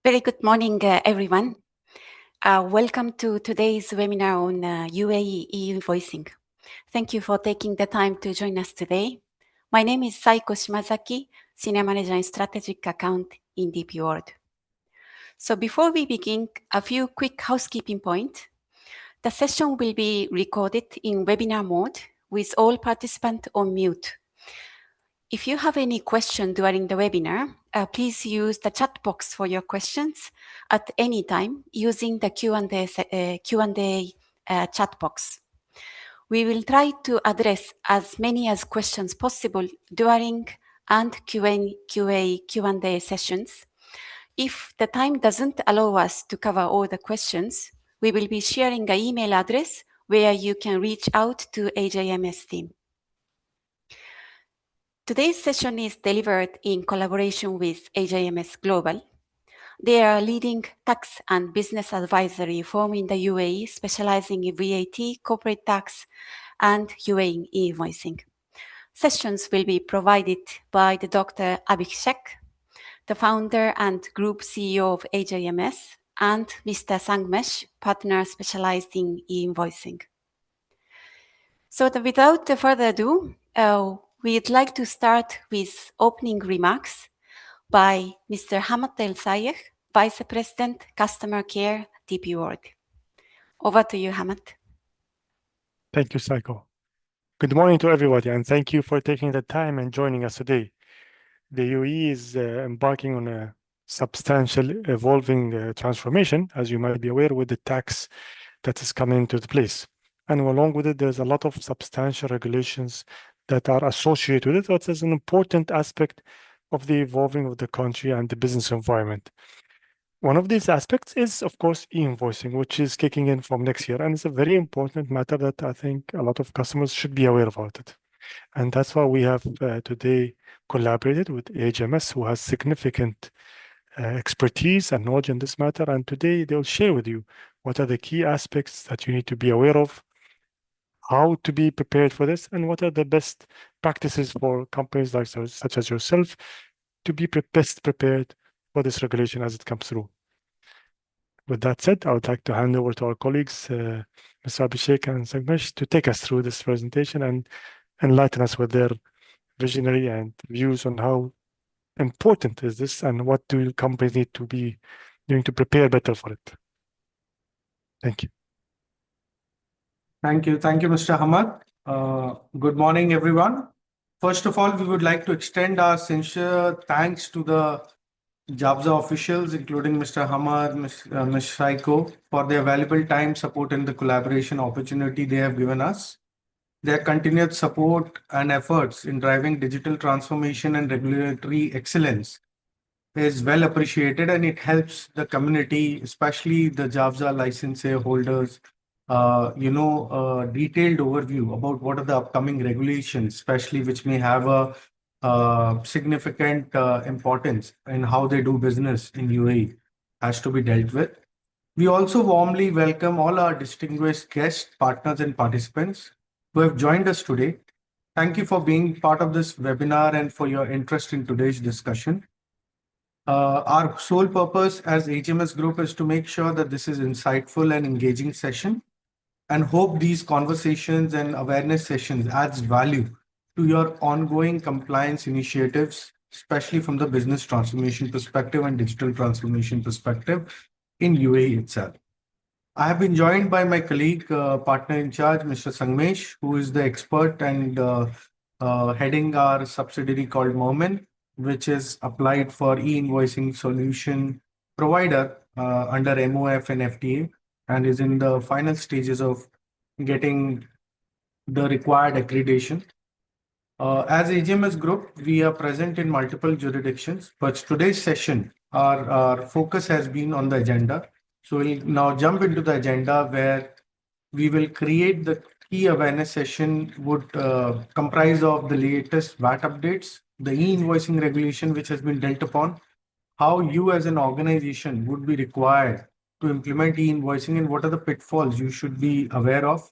Very good morning, everyone. Welcome to today's webinar on UAE e-invoicing. Thank you for taking the time to join us today. My name is Saiko Shimazaki, Senior Manager in Strategic Account in DP World. So before we begin, a few quick housekeeping points. The session will be recorded in webinar mode with all participants on mute. If you have any question during the webinar, please use the chat box for your questions at any time using the Q&A chat box. We will try to address as many as questions possible during and Q&A sessions. If the time doesn't allow us to cover all the questions, we will be sharing an email address where you can reach out to AJMS team. Today's session is delivered in collaboration with AJMS Global. They are a leading tax and business advisory firm in the UAE, specializing in VAT, corporate tax, and UAE e-invoicing. Sessions will be provided by the Dr. Abhishek, the founder and group CEO of AJMS, and Mr. Sangmesh, partner specialized in e-invoicing. So without further ado, we'd like to start with opening remarks by Mr. Hamad El Sayed, Vice President, Customer Care, DP World. Over to you, Hamad. Thank you, Saiko. Good morning to everybody, and thank you for taking the time and joining us today. The UAE is embarking on a substantial evolving transformation, as you might be aware, with the tax that is coming into place. And along with it, there's a lot of substantial regulations that are associated with it, which is an important aspect of the evolving of the country and the business environment. One of these aspects is, of course, e-invoicing, which is kicking in from next year. And it's a very important matter that I think a lot of customers should be aware about it. And that's why we have today collaborated with AHMS, who has significant expertise and knowledge in this matter. And today they'll share with you what are the key aspects that you need to be aware of, how to be prepared for this, and what are the best practices for companies like such as yourself to be best prepared for this regulation as it comes through. With that said, I would like to hand over to our colleagues, Mr. Abhishek and Sangmesh, to take us through this presentation and enlighten us with their visionary and views on how important is this and what do companies need to be doing to prepare better for it. Thank you. Thank you, Mr. Hamad. Good morning, everyone. First of all, we would like to extend our sincere thanks to the JABZA officials, including Mr. Hamad, Ms. Saiko, for their valuable time, support, and the collaboration opportunity they have given us. Their continued support and efforts in driving digital transformation and regulatory excellence is well appreciated, and it helps the community, especially the JABZA licensee holders, a detailed overview about what are the upcoming regulations, especially which may have a significant importance in how they do business in UAE has to be dealt with. We also warmly welcome all our distinguished guests, partners, and participants who have joined us today. Thank you for being part of this webinar and for your interest in today's discussion. Our sole purpose as HMS Group is to make sure that this is insightful and engaging session, and hope these conversations and awareness sessions adds value to your ongoing compliance initiatives, especially from the business transformation perspective and digital transformation perspective in UAE itself. I have been joined by my colleague, partner in charge, Mr. Sangmesh, who is the expert and heading our subsidiary called Momin, which is applied for e-invoicing solution provider under MOF and FTA, and is in the final stages of getting the required accreditation. As AGMS Group, we are present in multiple jurisdictions, but today's session, our focus has been on the agenda. So we'll now jump into the agenda where we will create the key awareness session would comprise of the latest VAT updates, the e-invoicing regulation which has been dealt upon, how you as an organization would be required to implement e-invoicing, and what are the pitfalls you should be aware of.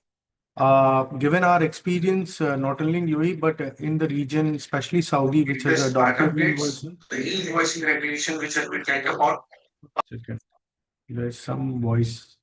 Given our experience, not only in UAE, but in the region, especially Saudi, which has adopted the e-invoicing regulation which has been dealt upon, Okay. There's some voice.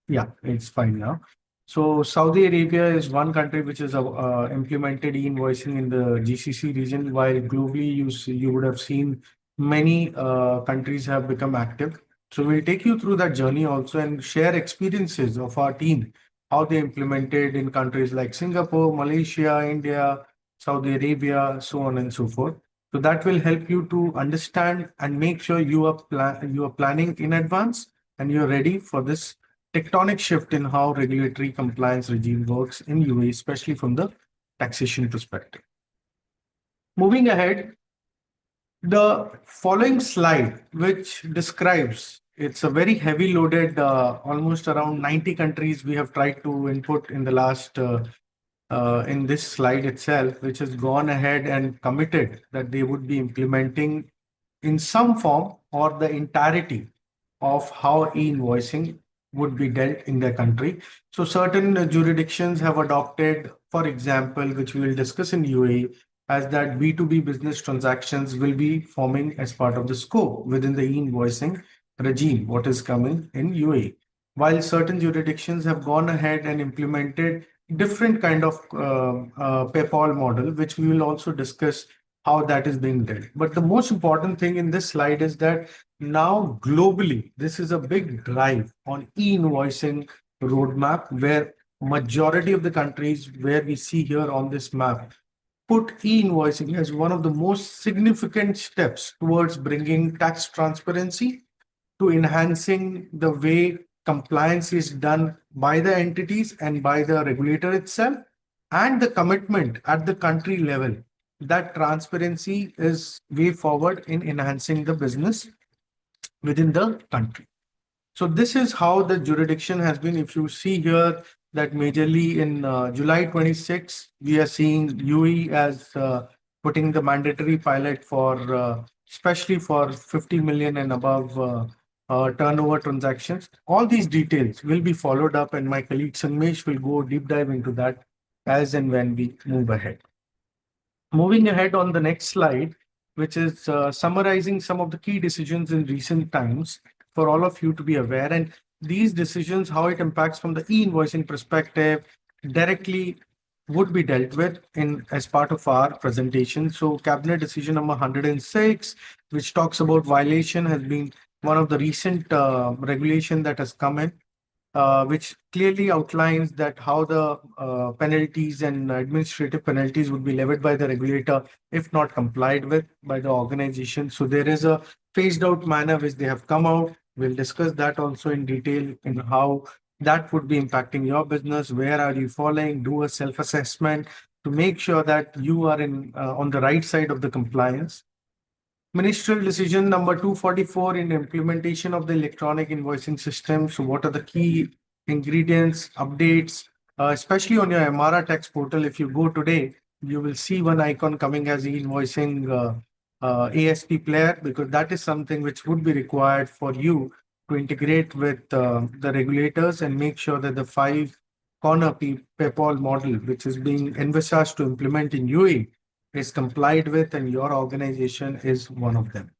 Yeah, it's fine now. So Saudi Arabia is one country which is implemented e-invoicing in the GCC region, while globally you would have seen many countries have become active. So we'll take you through that journey also and share experiences of our team, how they implemented in countries like Singapore, Malaysia, India, Saudi Arabia, so on and so forth. So that will help you to understand and make sure you are planning in advance and you're ready for this tectonic shift in how regulatory compliance regime works in UAE, especially from the taxation perspective. Moving ahead, the following slide, which describes it's a very heavy loaded, almost around 90 countries we have tried to input in the last in this slide itself, which has gone ahead and committed that they would be implementing in some form or the entirety of how e-invoicing would be dealt in their country. So certain jurisdictions have adopted, for example, which we will discuss in UAE, as that B2B business transactions will be forming as part of the scope within the e-invoicing regime, what is coming in UAE. While certain jurisdictions have gone ahead and implemented different kind of PayPal model, which we will also discuss how that is being dealt. But the most important thing in this slide is that now globally, this is a big drive on e-invoicing roadmap where majority of the countries where we see here on this map put e-invoicing as one of the most significant steps towards bringing tax transparency to enhancing the way compliance is done by the entities and by the regulator itself, and the commitment at the country level that transparency is way forward in enhancing the business within the country. So this is how the jurisdiction has been. If you see here that majorly in July 26, we are seeing UE as putting the mandatory pilot for especially for 50 million and above turnover transactions. All these details will be followed up, and my colleague Sanmesh will go deep dive into that as and when we move ahead. Moving ahead on the next slide, which is summarizing some of the key decisions in recent times for all of you to be aware. And these decisions, how it impacts from the e-invoicing perspective, directly would be dealt with in as part of our presentation. So cabinet decision number 106, which talks about violation, has been one of the recent regulation that has come in, which clearly outlines that how the penalties and administrative penalties would be levied by the regulator if not complied with by the organization. So there is a phased out manner which they have come out. We'll discuss that also in detail in how that would be impacting your business. Where are you falling? Do a self-assessment to make sure that you are in on the right side of the compliance. Ministerial decision number 244 in implementation of the electronic invoicing system. So what are the key ingredients, updates, especially on your Emara tax portal? If you go today, you will see one icon coming as e-invoicing ASP player, because that is something which would be required for you to integrate with the regulators and make sure that the five corner PayPal model, which is being envisaged to implement in UAE, is complied with, and your organization is one of them.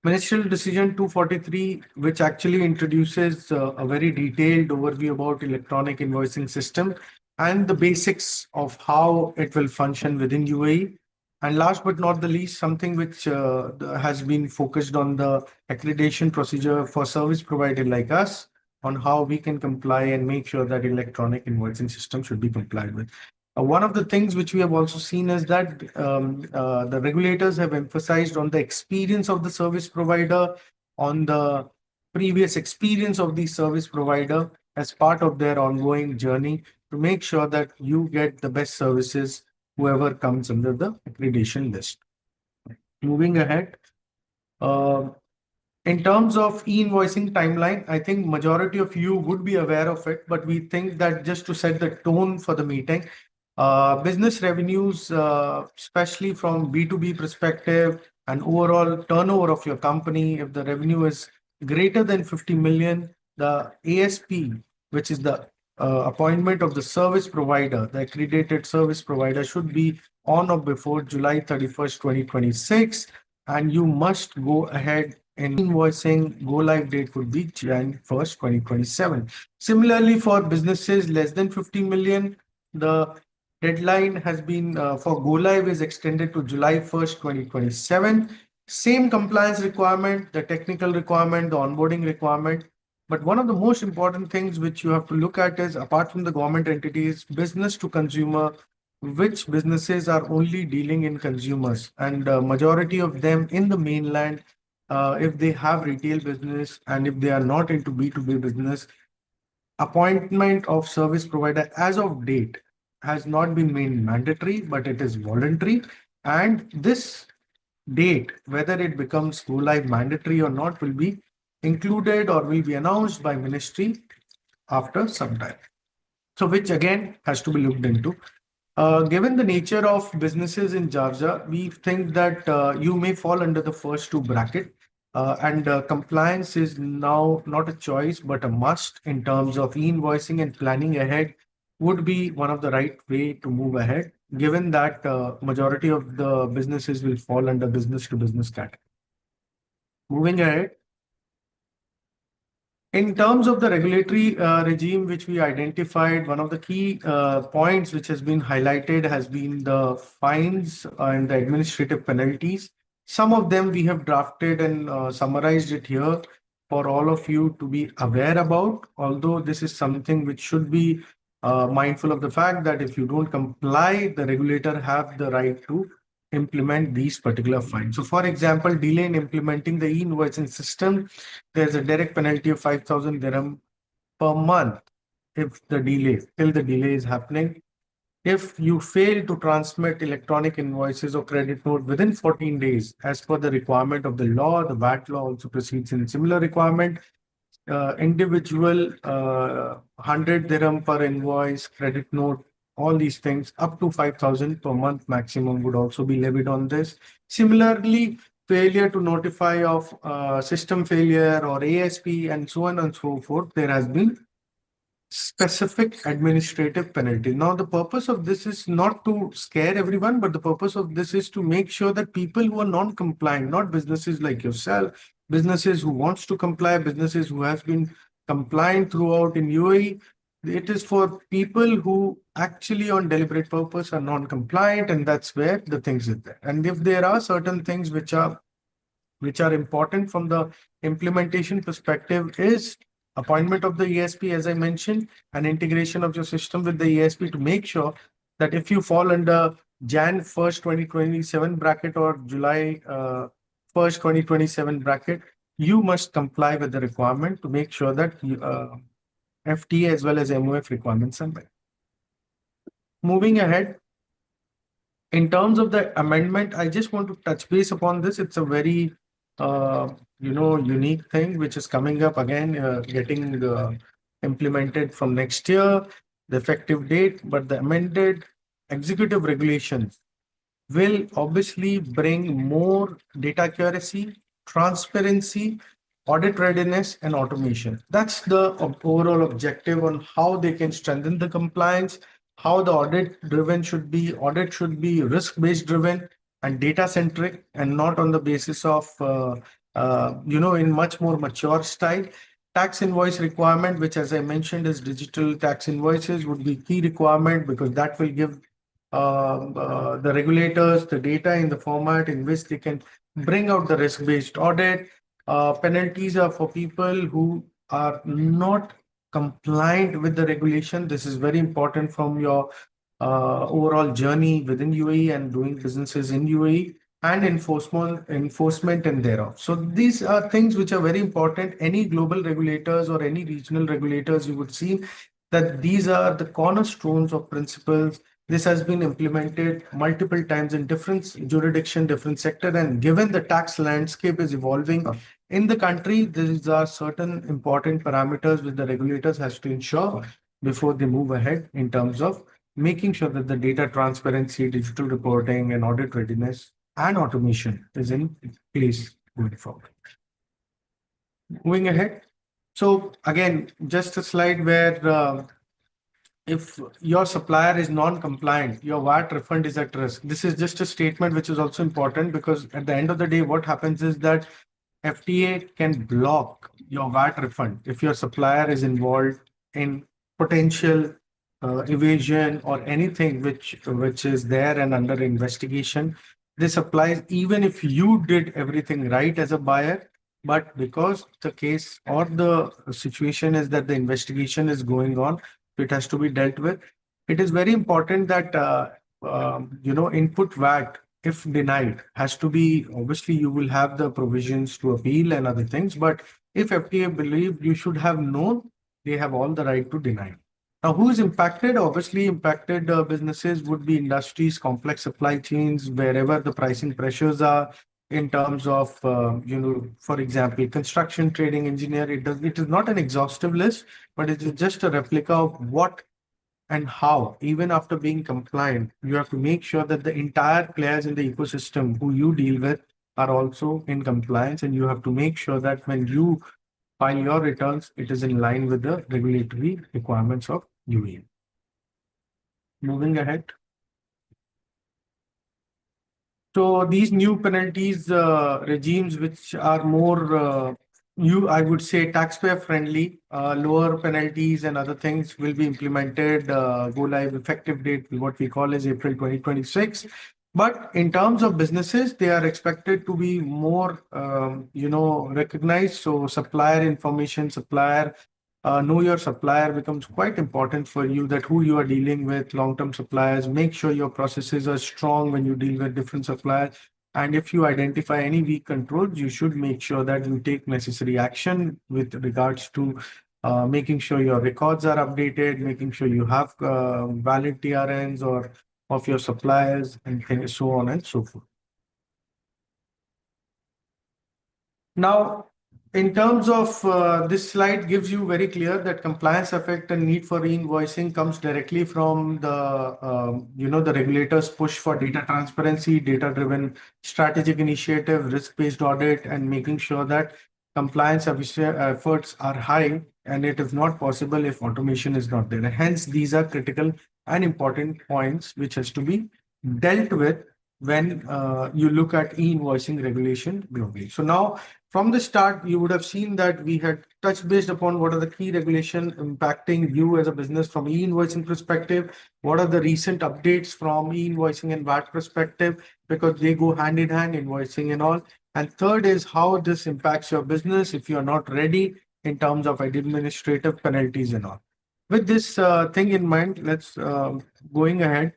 Ministerial Decision 243, which actually introduces a very detailed overview about electronic invoicing system and the basics of how it will function within UAE. And last but not the least, something which has been focused on the accreditation procedure for service provider like us on how we can comply and make sure that electronic invoicing system should be complied with. One of the things which we have also seen is that the regulators have emphasized on the experience of the service provider, on the previous experience of the service provider as part of their ongoing journey to make sure that you get the best services whoever comes under the accreditation list. Moving ahead, uh, in terms of e-invoicing timeline, I think majority of you would be aware of it, but we think that just to set the tone for the meeting, business revenues, especially from B2B perspective and overall turnover of your company, if the revenue is greater than 50 million, the ASP, which is the appointment of the service provider, the accredited service provider, should be on or before July 31st, 2026. And you must go ahead in invoicing, go live date would be Jan 1st, 2027. Similarly, for businesses less than 50 million, the deadline has been for go live is extended to July 1st, 2027. Same compliance requirement, the technical requirement, the onboarding requirement. But one of the most important things which you have to look at is, apart from the government entities, business to consumer, which businesses are only dealing in consumers, and majority of them in the mainland, if they have retail business and if they are not into B2B business, appointment of service provider as of date has not been made mandatory, but it is voluntary. And this date, whether it becomes go live mandatory or not, will be included or will be announced by ministry after some time. So which again has to be looked into. Given the nature of businesses in Georgia, we think that you may fall under the first two bracket. And compliance is now not a choice, but a must in terms of e-invoicing, and planning ahead would be one of the right way to move ahead, given that majority of the businesses will fall under business to business category. Moving ahead, in terms of the regulatory regime, which we identified, one of the key points which has been highlighted has been the fines and the administrative penalties. Some of them we have drafted and summarized it here for all of you to be aware about, although this is something which should be mindful of the fact that if you don't comply, the regulator have the right to implement these particular fines. So for example, delay in implementing the e-invoicing system, there's a direct penalty of 5,000 dirham per month if the delay, till the delay is happening. If you fail to transmit electronic invoices or credit note within 14 days, as per the requirement of the law, the VAT law also proceeds in similar requirement. Individual 100 dirham per invoice, credit note, all these things up to 5,000 per month maximum would also be levied on this. Similarly, failure to notify of system failure or ASP and so on and so forth, there has been specific administrative penalty. Now, the purpose of this is not to scare everyone, but the purpose of this is to make sure that people who are non-compliant, not businesses like yourself, businesses who wants to comply, businesses who have been compliant throughout in UAE, it is for people who actually on deliberate purpose are non-compliant, and that's where the things is there. And if there are certain things which are important from the implementation perspective is appointment of the ESP, as I mentioned, and integration of your system with the ESP to make sure that if you fall under Jan 1st, 2027 bracket or July 1st, 2027 bracket, you must comply with the requirement to make sure that FTA as well as MOF requirements are met. Moving ahead, in terms of the amendment, I just want to touch base upon this. It's a very unique thing which is coming up again, getting implemented from next year, the effective date, but the amended executive regulations will obviously bring more data accuracy, transparency, audit readiness, and automation. That's the overall objective on how they can strengthen the compliance, how the audit should be risk-based driven and data-centric, and not on the basis of, in much more mature style. Tax invoice requirement, which as I mentioned is digital tax invoices, would be key requirement because that will give the regulators the data in the format in which they can bring out the risk-based audit. Penalties are for people who are not compliant with the regulation. This is very important from your overall journey within UAE and doing businesses in UAE, and enforcement and thereof. So these are things which are very important. Any global regulators or any regional regulators, you would see that these are the cornerstones of principles. This has been implemented multiple times in different jurisdiction, different sector, and given the tax landscape is evolving in the country, these are certain important parameters which the regulators has to ensure before they move ahead in terms of making sure that the data transparency, digital reporting, and audit readiness and automation is in place going forward. Moving ahead. So again, just a slide where if your supplier is non-compliant, your VAT refund is at risk. This is just a statement which is also important because at the end of the day, what happens is that FTA can block your VAT refund if your supplier is involved in potential evasion or anything which is there and under investigation. This applies even if you did everything right as a buyer, but because the case or the situation is that the investigation is going on, it has to be dealt with. It is very important that input VAT, if denied, has to be, obviously you will have the provisions to appeal and other things, but if FTA believed you should have known, they have all the right to deny. Now, who is impacted? Obviously, impacted businesses would be industries, complex supply chains, wherever the pricing pressures are in terms of, for example, construction, trading, engineer. It is not an exhaustive list, but it is just a replica of what and how, even after being compliant, you have to make sure that the entire players in the ecosystem who you deal with are also in compliance, and you have to make sure that when you file your returns, it is in line with the regulatory requirements of UAE. Moving ahead. So these new penalties regimes, which are more, I would say, taxpayer friendly, lower penalties and other things will be implemented. Go live effective date, what we call is April 2026. But in terms of businesses, they are expected to be more, recognized. So supplier information, supplier know your supplier becomes quite important for you, that who you are dealing with, long-term suppliers. Make sure your processes are strong when you deal with different suppliers. And if you identify any weak controls, you should make sure that you take necessary action with regards to making sure your records are updated, making sure you have valid TRNs or of your suppliers and things, so on and so forth. Now, in terms of this slide gives you very clear that compliance effect and need for e-invoicing comes directly from the regulators' push for data transparency, data-driven strategic initiative, risk-based audit, and making sure that compliance efforts are high, and it is not possible if automation is not there. Hence, these are critical and important points which has to be dealt with when you look at e-invoicing regulation globally. So now, from the start, you would have seen that we had touched based upon what are the key regulation impacting you as a business from e-invoicing perspective, what are the recent updates from e-invoicing and VAT perspective, because they go hand in hand, invoicing and all. And third is how this impacts your business if you're not ready in terms of administrative penalties and all. With this thing in mind, let's going ahead.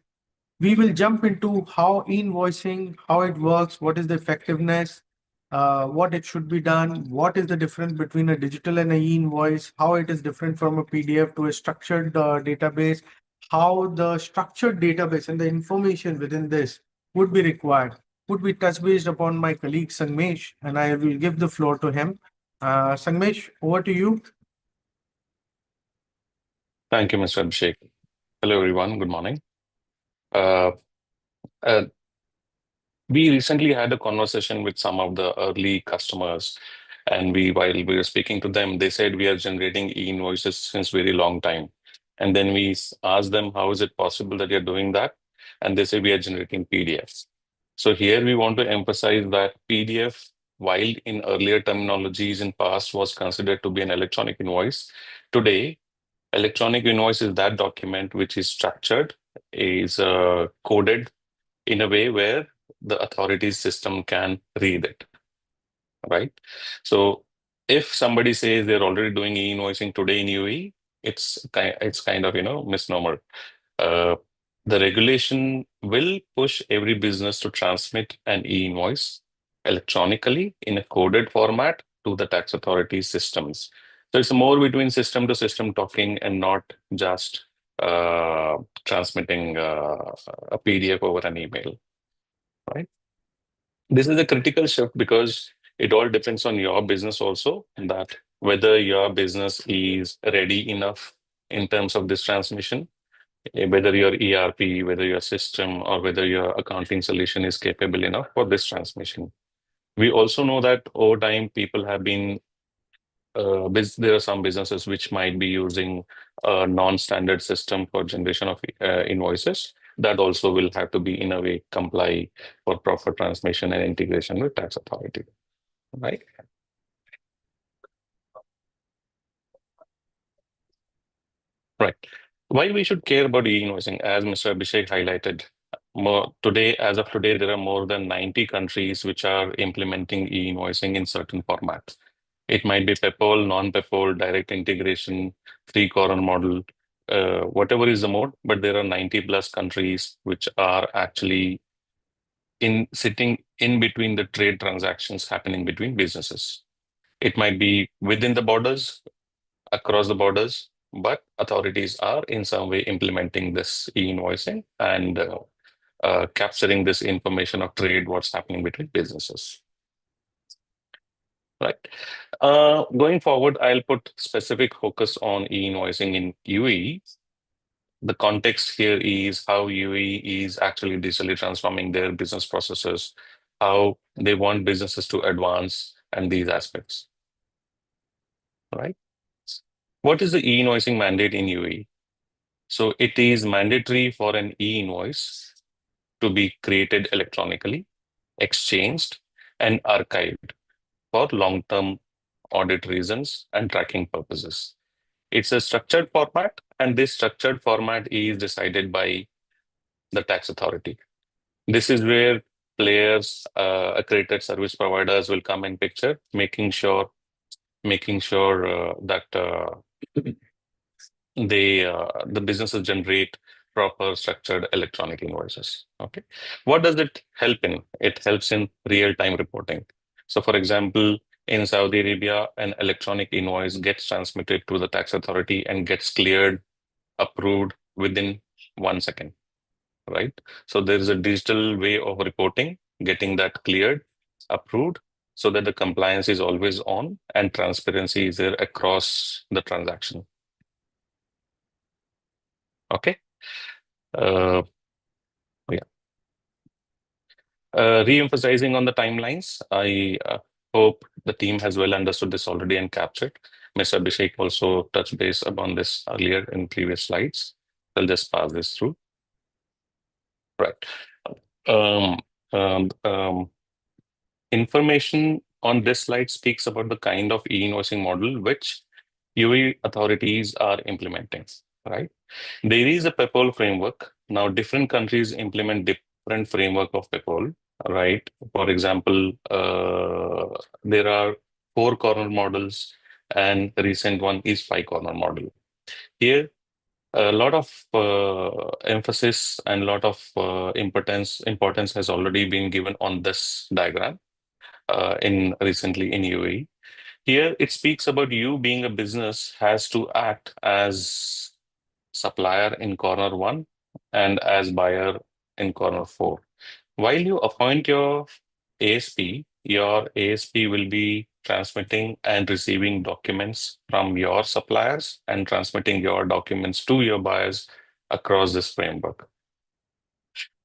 We will jump into how e-invoicing, how it works, what is the effectiveness, what it should be done, what is the difference between a digital and a e-invoice, how it is different from a PDF to a structured database, how the structured database and the information within this would be required, would be touch based upon my colleague Sangmesh, and I will give the floor to him. Sangmesh, over to you. Thank you, Mr. Abhishek. Hello, everyone. Good morning. Uh, uh, we recently had a conversation with some of the early customers, and while we were speaking to them, they said we are generating e-invoices since very long time. And then we asked them, how is it possible that you're doing that? And they say we are generating PDFs. So here we want to emphasize that PDF, while in earlier terminologies in past was considered to be an electronic invoice, today electronic invoice is that document which is structured, is coded in a way where the authorities system can read it, right? So if somebody says they're already doing e-invoicing today in UAE, it's kind of misnomer. Uh, the regulation will push every business to transmit an e-invoice electronically in a coded format to the tax authority systems. So it's more between system to system talking and not just transmitting a PDF over an email, right? This is a critical shift because it all depends on your business also, that whether your business is ready enough in terms of this transmission, whether your ERP, whether your system, or whether your accounting solution is capable enough for this transmission. We also know that over time, people have been, there are some businesses which might be using a non-standard system for generation of invoices. That also will have to be, in a way, comply for proper transmission and integration with tax authority, right? Right. Why we should care about e-invoicing, as Mr. Abhishek highlighted, as of today, there are more than 90 countries which are implementing e-invoicing in certain formats. It might be PEPAL, non-PEPAL, direct integration, three-corner model, whatever is the mode, but there are 90 plus countries which are actually sitting in between the trade transactions happening between businesses. It might be within the borders, across the borders, but authorities are in some way implementing this e-invoicing and capturing this information of trade, what's happening between businesses. Right. Going forward, I'll put specific focus on e-invoicing in UAE. The context here is how UAE is actually digitally transforming their business processes, how they want businesses to advance, and these aspects. Right. What is the e-invoicing mandate in UAE? So it is mandatory for an e-invoice to be created electronically, exchanged, and archived for long-term audit reasons and tracking purposes. It's a structured format, and this structured format is decided by the tax authority. This is where players, accredited service providers will come in picture, making sure that the businesses generate proper structured electronic invoices. Okay, what does it help in? It helps in real-time reporting. So, for example, in Saudi Arabia, an electronic invoice gets transmitted to the tax authority and gets cleared, approved within 1 second. Right. So there is a digital way of reporting, getting that cleared, approved, so that the compliance is always on and transparency is there across the transaction. Okay. Yeah. Re-emphasizing on the timelines, I hope the team has well understood this already and captured. Mr. Abhishek also touched base upon this earlier in previous slides. I'll just pass this through. Right. Um, um, um, Information on this slide speaks about the kind of e-invoicing model which UAE authorities are implementing, right? There is a PEPAL framework. Now, different countries implement different framework of PEPAL, right? For example, there are 4-corner models and the recent one is 5-corner model. Here, a lot of emphasis and a lot of importance has already been given on this diagram recently in UAE. Here, it speaks about you being a business has to act as supplier in corner 1 and as buyer in corner 4. While you appoint your ASP will be transmitting and receiving documents from your suppliers and transmitting your documents to your buyers across this framework.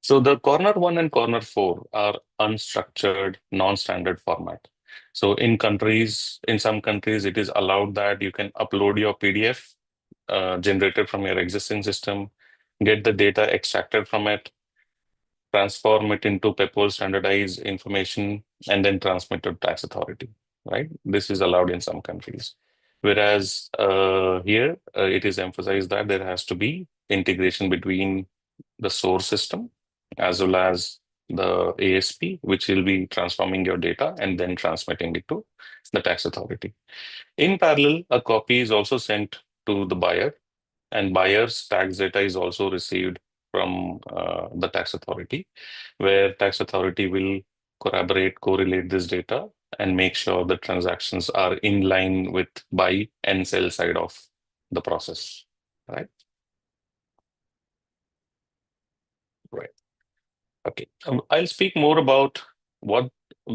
So the corner 1 and corner 4 are unstructured, non-standard format. So in some countries, it is allowed that you can upload your PDF generated from your existing system, get the data extracted from it, transform it into PEPAL standardized information, and then transmit to tax authority, right? This is allowed in some countries. Whereas here, it is emphasized that there has to be integration between the source system as well as the ASP, which will be transforming your data and then transmitting it to the tax authority. In parallel, a copy is also sent to the buyer, and buyer's tax data is also received from the tax authority, where tax authority will correlate this data and make sure the transactions are in line with buy and sell side of the process, right? Right. Okay. I'll speak more about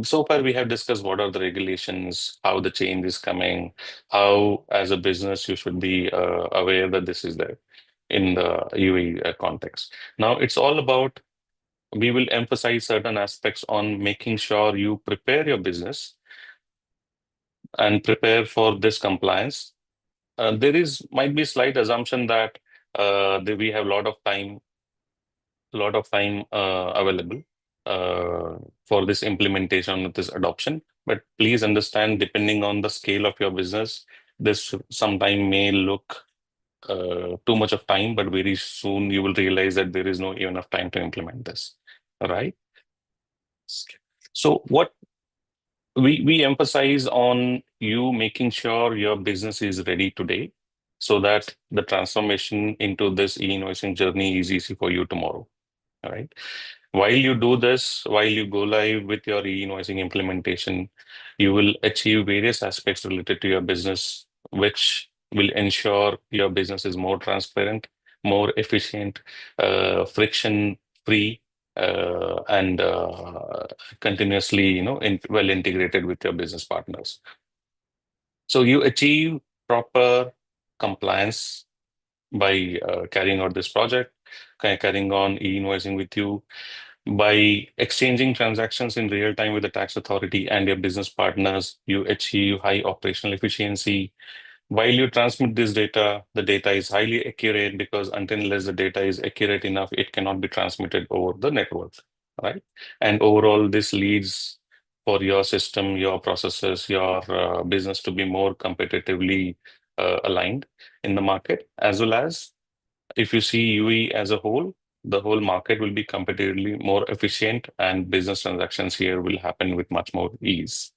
so far we have discussed what are the regulations, how the change is coming, how as a business you should be aware that this is there in the UAE context. Now it's all about, we will emphasize certain aspects on making sure you prepare your business and prepare for this compliance. There might be slight assumption that we have a lot of time available for this implementation of this adoption. But please understand, depending on the scale of your business, this sometime may look too much of time, but very soon you will realize that there is no enough time to implement this, right? So what we emphasize on you making sure your business is ready today so that the transformation into this e-invoicing journey is easy for you tomorrow. All right. While you do this, while you go live with your e-invoicing implementation, you will achieve various aspects related to your business, which will ensure your business is more transparent, more efficient, friction-free, and continuously, well integrated with your business partners. So you achieve proper compliance by carrying out this project, carrying on e-invoicing with you, by exchanging transactions in real time with the tax authority and your business partners. You achieve high operational efficiency. While you transmit this data, the data is highly accurate because until unless the data is accurate enough, it cannot be transmitted over the network, right? And overall, this leads for your system, your processes, your business to be more competitively aligned in the market, as well as if you see UE as a whole, the whole market will be competitively more efficient and business transactions here will happen with much more ease.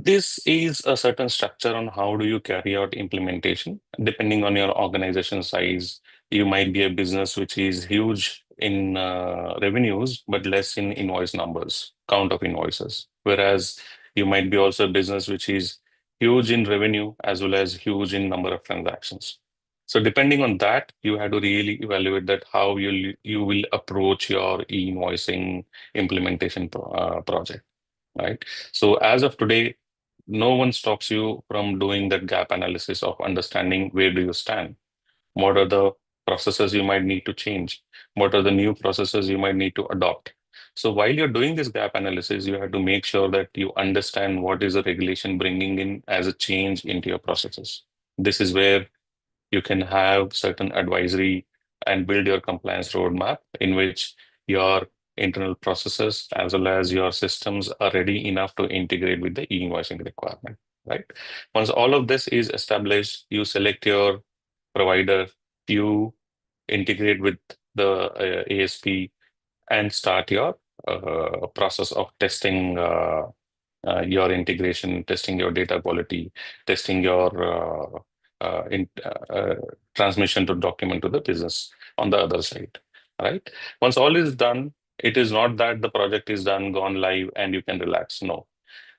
This is a certain structure on how do you carry out implementation. Depending on your organization size, you might be a business which is huge in revenues, but less in invoice numbers, count of invoices. Whereas you might be also a business which is huge in revenue as well as huge in number of transactions. So depending on that, you have to really evaluate that how you will approach your e-invoicing implementation project. Right. So as of today, no one stops you from doing that gap analysis of understanding where do you stand, what are the processes you might need to change, what are the new processes you might need to adopt. So while you're doing this gap analysis, you have to make sure that you understand what is the regulation bringing in as a change into your processes. This is where you can have certain advisory and build your compliance roadmap in which your internal processes as well as your systems are ready enough to integrate with the e-invoicing requirement, right? Once all of this is established, you select your provider, you integrate with the ASP and start your process of testing your integration, testing your data quality, testing your transmission to document to the business on the other side, right? Once all is done, it is not that the project is done, gone live, and you can relax. No,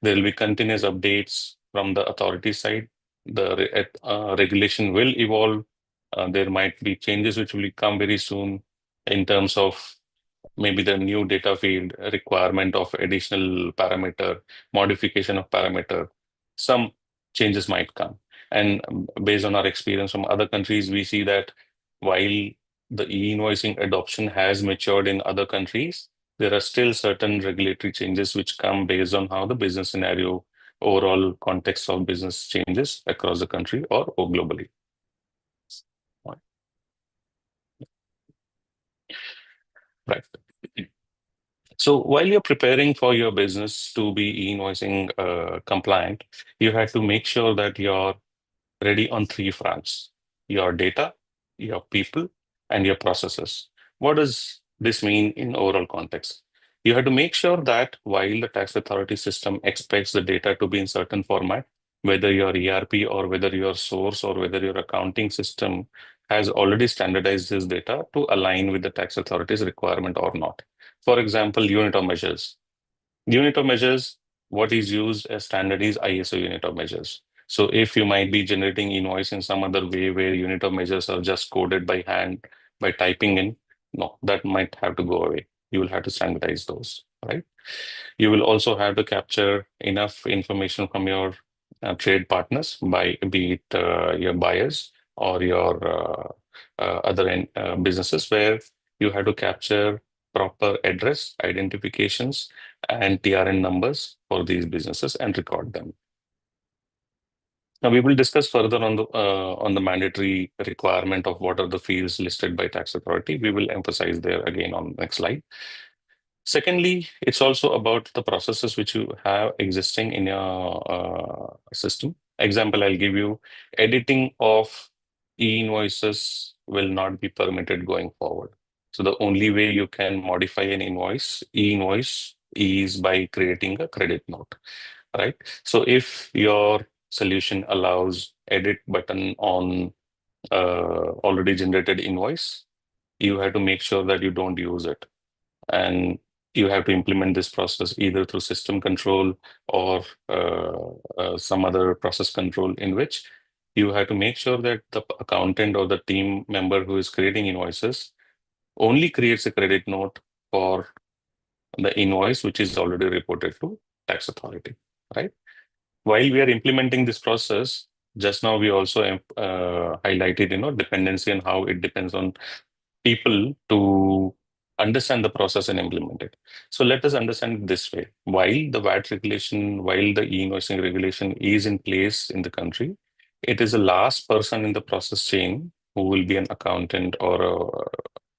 there will be continuous updates from the authority side. The regulation will evolve. There might be changes which will come very soon in terms of maybe the new data field requirement of additional parameter, modification of parameter, some changes might come. And based on our experience from other countries, we see that while the e-invoicing adoption has matured in other countries, there are still certain regulatory changes which come based on how the business scenario, overall context of business changes across the country or globally. Right. So while you're preparing for your business to be e-invoicing compliant, you have to make sure that you're ready on three fronts: your data, your people, and your processes. What does this mean in overall context? You have to make sure that while the tax authority system expects the data to be in certain format, whether your ERP or whether your source or whether your accounting system has already standardized this data to align with the tax authority's requirement or not. For example, unit of measures. Unit of measures, what is used as standard is ISO unit of measures. So if you might be generating invoice in some other way where unit of measures are just coded by hand, by typing in, no, that might have to go away. You will have to standardize those, right? You will also have to capture enough information from your trade partners, by be it your buyers or your other businesses, where you have to capture proper address identifications and TRN numbers for these businesses and record them. Now we will discuss further on the mandatory requirement of what are the fields listed by tax authority. We will emphasize there again on the next slide. Secondly, it's also about the processes which you have existing in your system. Example I'll give you, editing of e-invoices will not be permitted going forward. So the only way you can modify an invoice, e-invoice, is by creating a credit note, right? So if your solution allows edit button on already generated invoice, you have to make sure that you don't use it. And you have to implement this process either through system control or some other process control, in which you have to make sure that the accountant or the team member who is creating invoices only creates a credit note for the invoice which is already reported to tax authority, right? While we are implementing this process, just now we also highlighted, dependency and how it depends on people to understand the process and implement it. So let us understand it this way. While the VAT regulation, while the e-invoicing regulation is in place in the country, it is the last person in the process chain who will be an accountant or a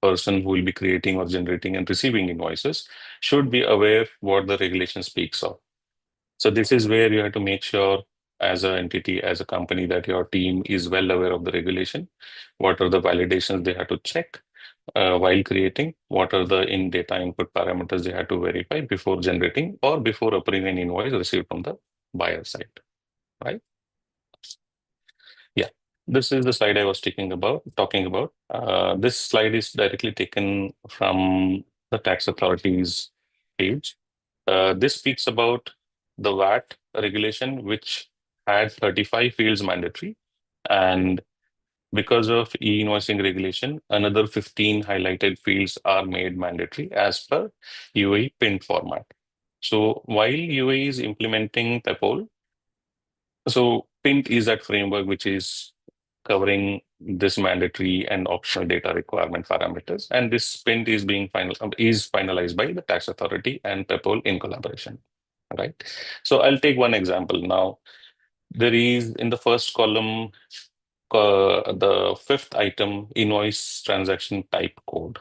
person who will be creating or generating and receiving invoices should be aware what the regulation speaks of. So this is where you have to make sure as an entity, as a company, that your team is well aware of the regulation. What are the validations they have to check while creating? What are the data input parameters they have to verify before generating or before approving an invoice received from the buyer side, right? Yeah, this is the slide I was talking about. This slide is directly taken from the tax authority's page. This speaks about the VAT regulation, which had 35 fields mandatory. And because of e-invoicing regulation, another 15 highlighted fields are made mandatory as per UAE PIN format. So while UAE is implementing PEPOL, so PINT is that framework which is covering this mandatory and optional data requirement parameters. And this PINT is finalized by the tax authority and PEPOL in collaboration, right? So I'll take one example now. There is in the first column, the fifth item, invoice transaction type code.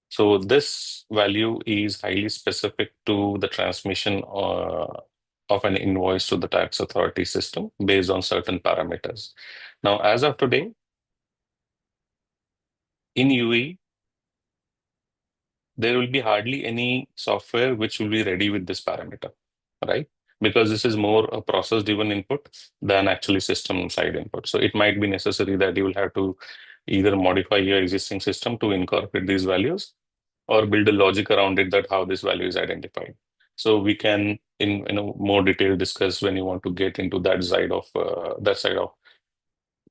So this value is highly specific to the transmission of an invoice to the tax authority system based on certain parameters. Now, as of today, in UAE, there will be hardly any software which will be ready with this parameter, right? Because this is more a process-driven input than actually system-side input. So it might be necessary that you will have to either modify your existing system to incorporate these values or build a logic around it that how this value is identified. So we can, in more detail, discuss when you want to get into that side of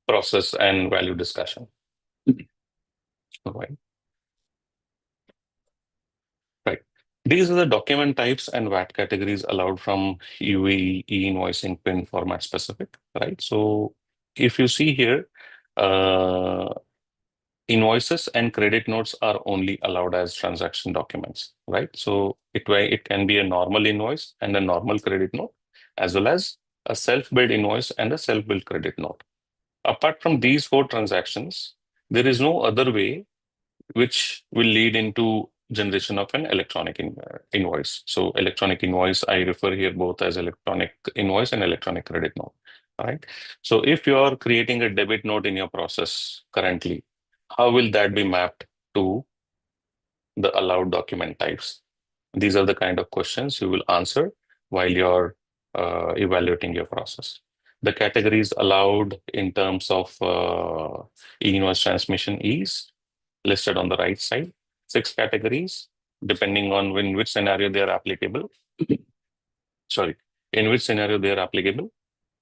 process and value discussion. All right. Right. These are the document types and VAT categories allowed from UAE e-invoicing PIN format specific, right? So if you see here, invoices and credit notes are only allowed as transaction documents, right? So it can be a normal invoice and a normal credit note, as well as a self-billed invoice and a self-billed credit note. Apart from these four transactions, there is no other way which will lead into generation of an electronic invoice. So electronic invoice, I refer here both as electronic invoice and electronic credit note, right? So if you are creating a debit note in your process currently, how will that be mapped to the allowed document types? These are the kind of questions you will answer while you're evaluating your process. The categories allowed in terms of e-invoice transmission is listed on the right side. 6 categories, depending on in which scenario they are applicable. Sorry, in which scenario they are applicable.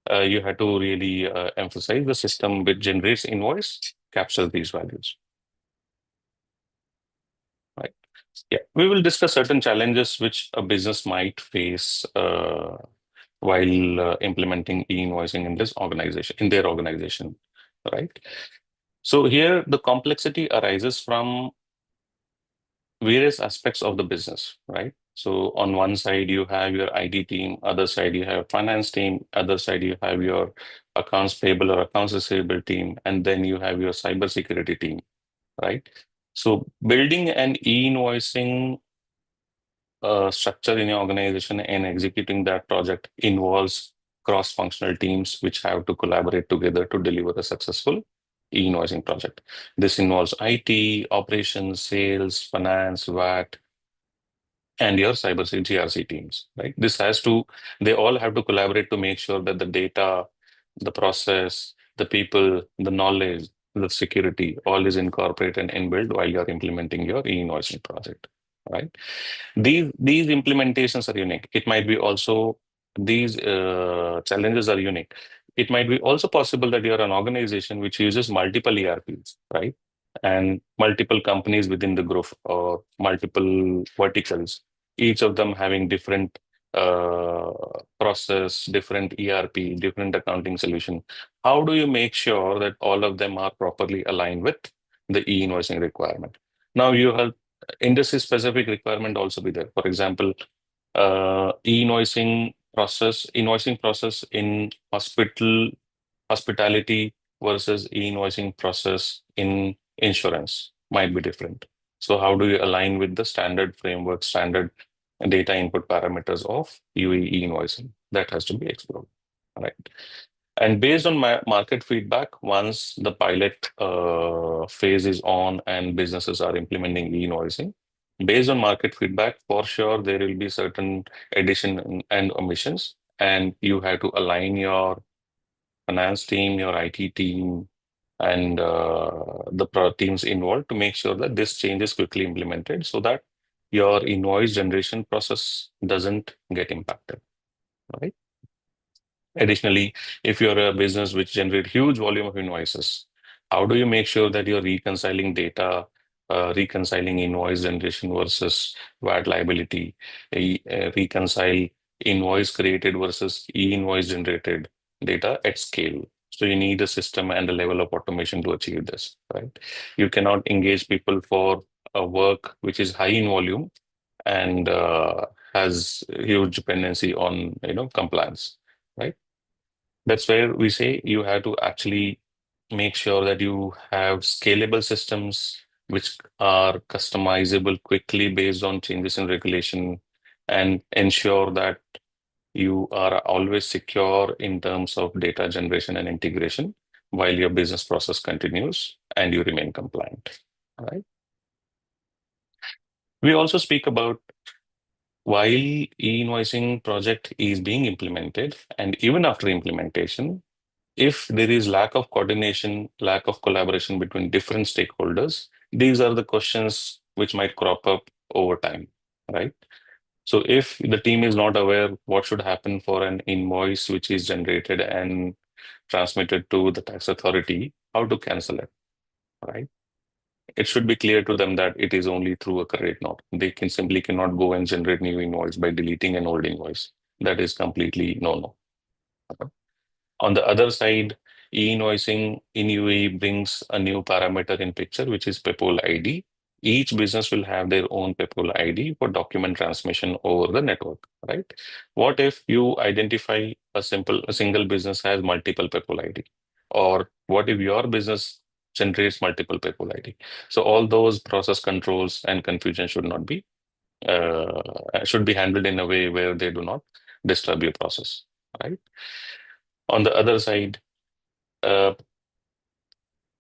You have to really emphasize the system which generates invoice captures these values. Right. Yeah, we will discuss certain challenges which a business might face while implementing e-invoicing in their organization, right? So here the complexity arises from various aspects of the business, right? So on one side you have your IT team, other side you have finance team, other side you have your accounts payable or accounts receivable team, and then you have your cybersecurity team, right? So building an e-invoicing structure in your organization and executing that project involves cross-functional teams which have to collaborate together to deliver a successful e-invoicing project. This involves IT, operations, sales, finance, VAT, and your cybersecurity GRC teams, right? They all have to collaborate to make sure that the data, the process, the people, the knowledge, the security, all is incorporated and inbuilt while you're implementing your e-invoicing project, right? These implementations are unique. It might be also these challenges are unique. It might be also possible that you're an organization which uses multiple ERPs, right? And multiple companies within the group or multiple verticals, each of them having different uh, process, different ERP, different accounting solution. How do you make sure that all of them are properly aligned with the e-invoicing requirement? Now you have industry specific requirement also be there. For example, invoicing process in hospitality versus e-invoicing process in insurance might be different. So how do you align with the standard framework, standard data input parameters of UE invoicing? That has to be explored, right? And based on my market feedback, once the pilot phase is on and businesses are implementing e-invoicing, based on market feedback, for sure there will be certain addition and omissions, and you have to align your finance team, your IT team, and the teams involved to make sure that this change is quickly implemented so that your invoice generation process doesn't get impacted, right? Additionally, if you're a business which generate huge volume of invoices, how do you make sure that you're reconciling data, reconciling invoice generation versus VAT liability, reconcile invoice created versus e-invoice generated data at scale? So you need a system and a level of automation to achieve this, right? You cannot engage people for a work which is high in volume and has huge dependency on compliance, right? That's where we say you have to actually make sure that you have scalable systems which are customizable quickly based on changes in regulation and ensure that you are always secure in terms of data generation and integration while your business process continues and you remain compliant. All right. We also speak about while e-invoicing project is being implemented and even after implementation, if there is lack of coordination, lack of collaboration between different stakeholders, these are the questions which might crop up over time, right? So if the team is not aware what should happen for an invoice which is generated and transmitted to the tax authority, how to cancel it, right? It should be clear to them that it is only through a credit note. They simply cannot go and generate new invoice by deleting an old invoice. That is completely no. On the other side, e-invoicing in UAE brings a new parameter in picture, which is PEPOL ID. Each business will have their own PEPOL ID for document transmission over the network, right? What if you identify a single business has multiple PEPOL ID? Or what if your business generates multiple PEPOL ID? So all those process controls and confusion should be handled in a way where they do not disturb your process, right? On the other side, uh,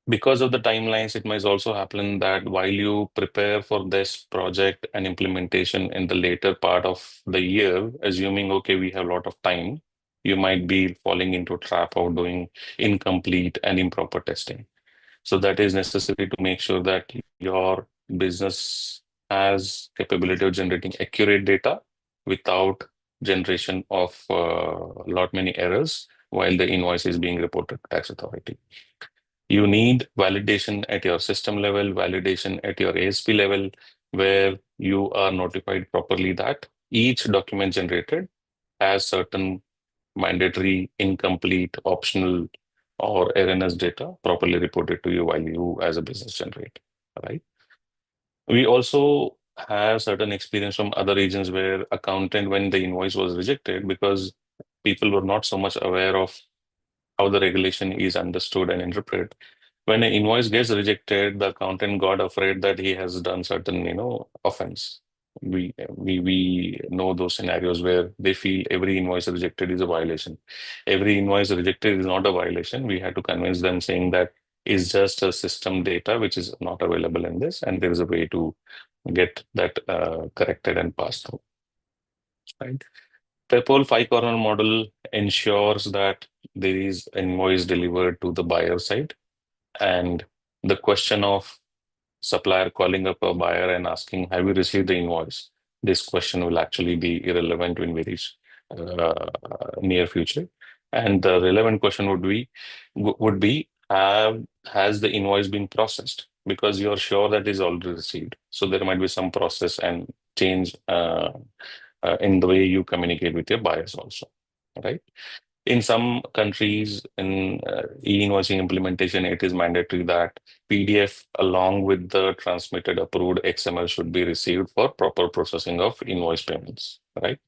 because of the timelines, it might also happen that while you prepare for this project and implementation in the later part of the year, assuming, okay, we have a lot of time, you might be falling into a trap of doing incomplete and improper testing. So that is necessary to make sure that your business has capability of generating accurate data without generation of lot many errors while the invoice is being reported to tax authority. You need validation at your system level, validation at your ASP level, where you are notified properly that each document generated has certain mandatory, incomplete, optional, or erroneous data properly reported to you while you as a business generate, right? We also have certain experience from other regions where accountant, when the invoice was rejected, because people were not so much aware of how the regulation is understood and interpreted. When an invoice gets rejected, the accountant got afraid that he has done certain, offense. we know those scenarios where they feel every invoice rejected is a violation. Every invoice rejected is not a violation. We had to convince them saying that is just a system data which is not available in this, and there is a way to get that corrected and passed through. Right. PayPal 5 corner model ensures that there is invoice delivered to the buyer side, and the question of supplier calling up a buyer and asking, have you received the invoice? This question will actually be irrelevant in very uh, near future. And the relevant question would be has the invoice been processed? Because you're sure that is already received. So there might be some process and change in the way you communicate with your buyers also, right? In some countries, in e-invoicing implementation, it is mandatory that PDF along with the transmitted approved XML should be received for proper processing of invoice payments, right?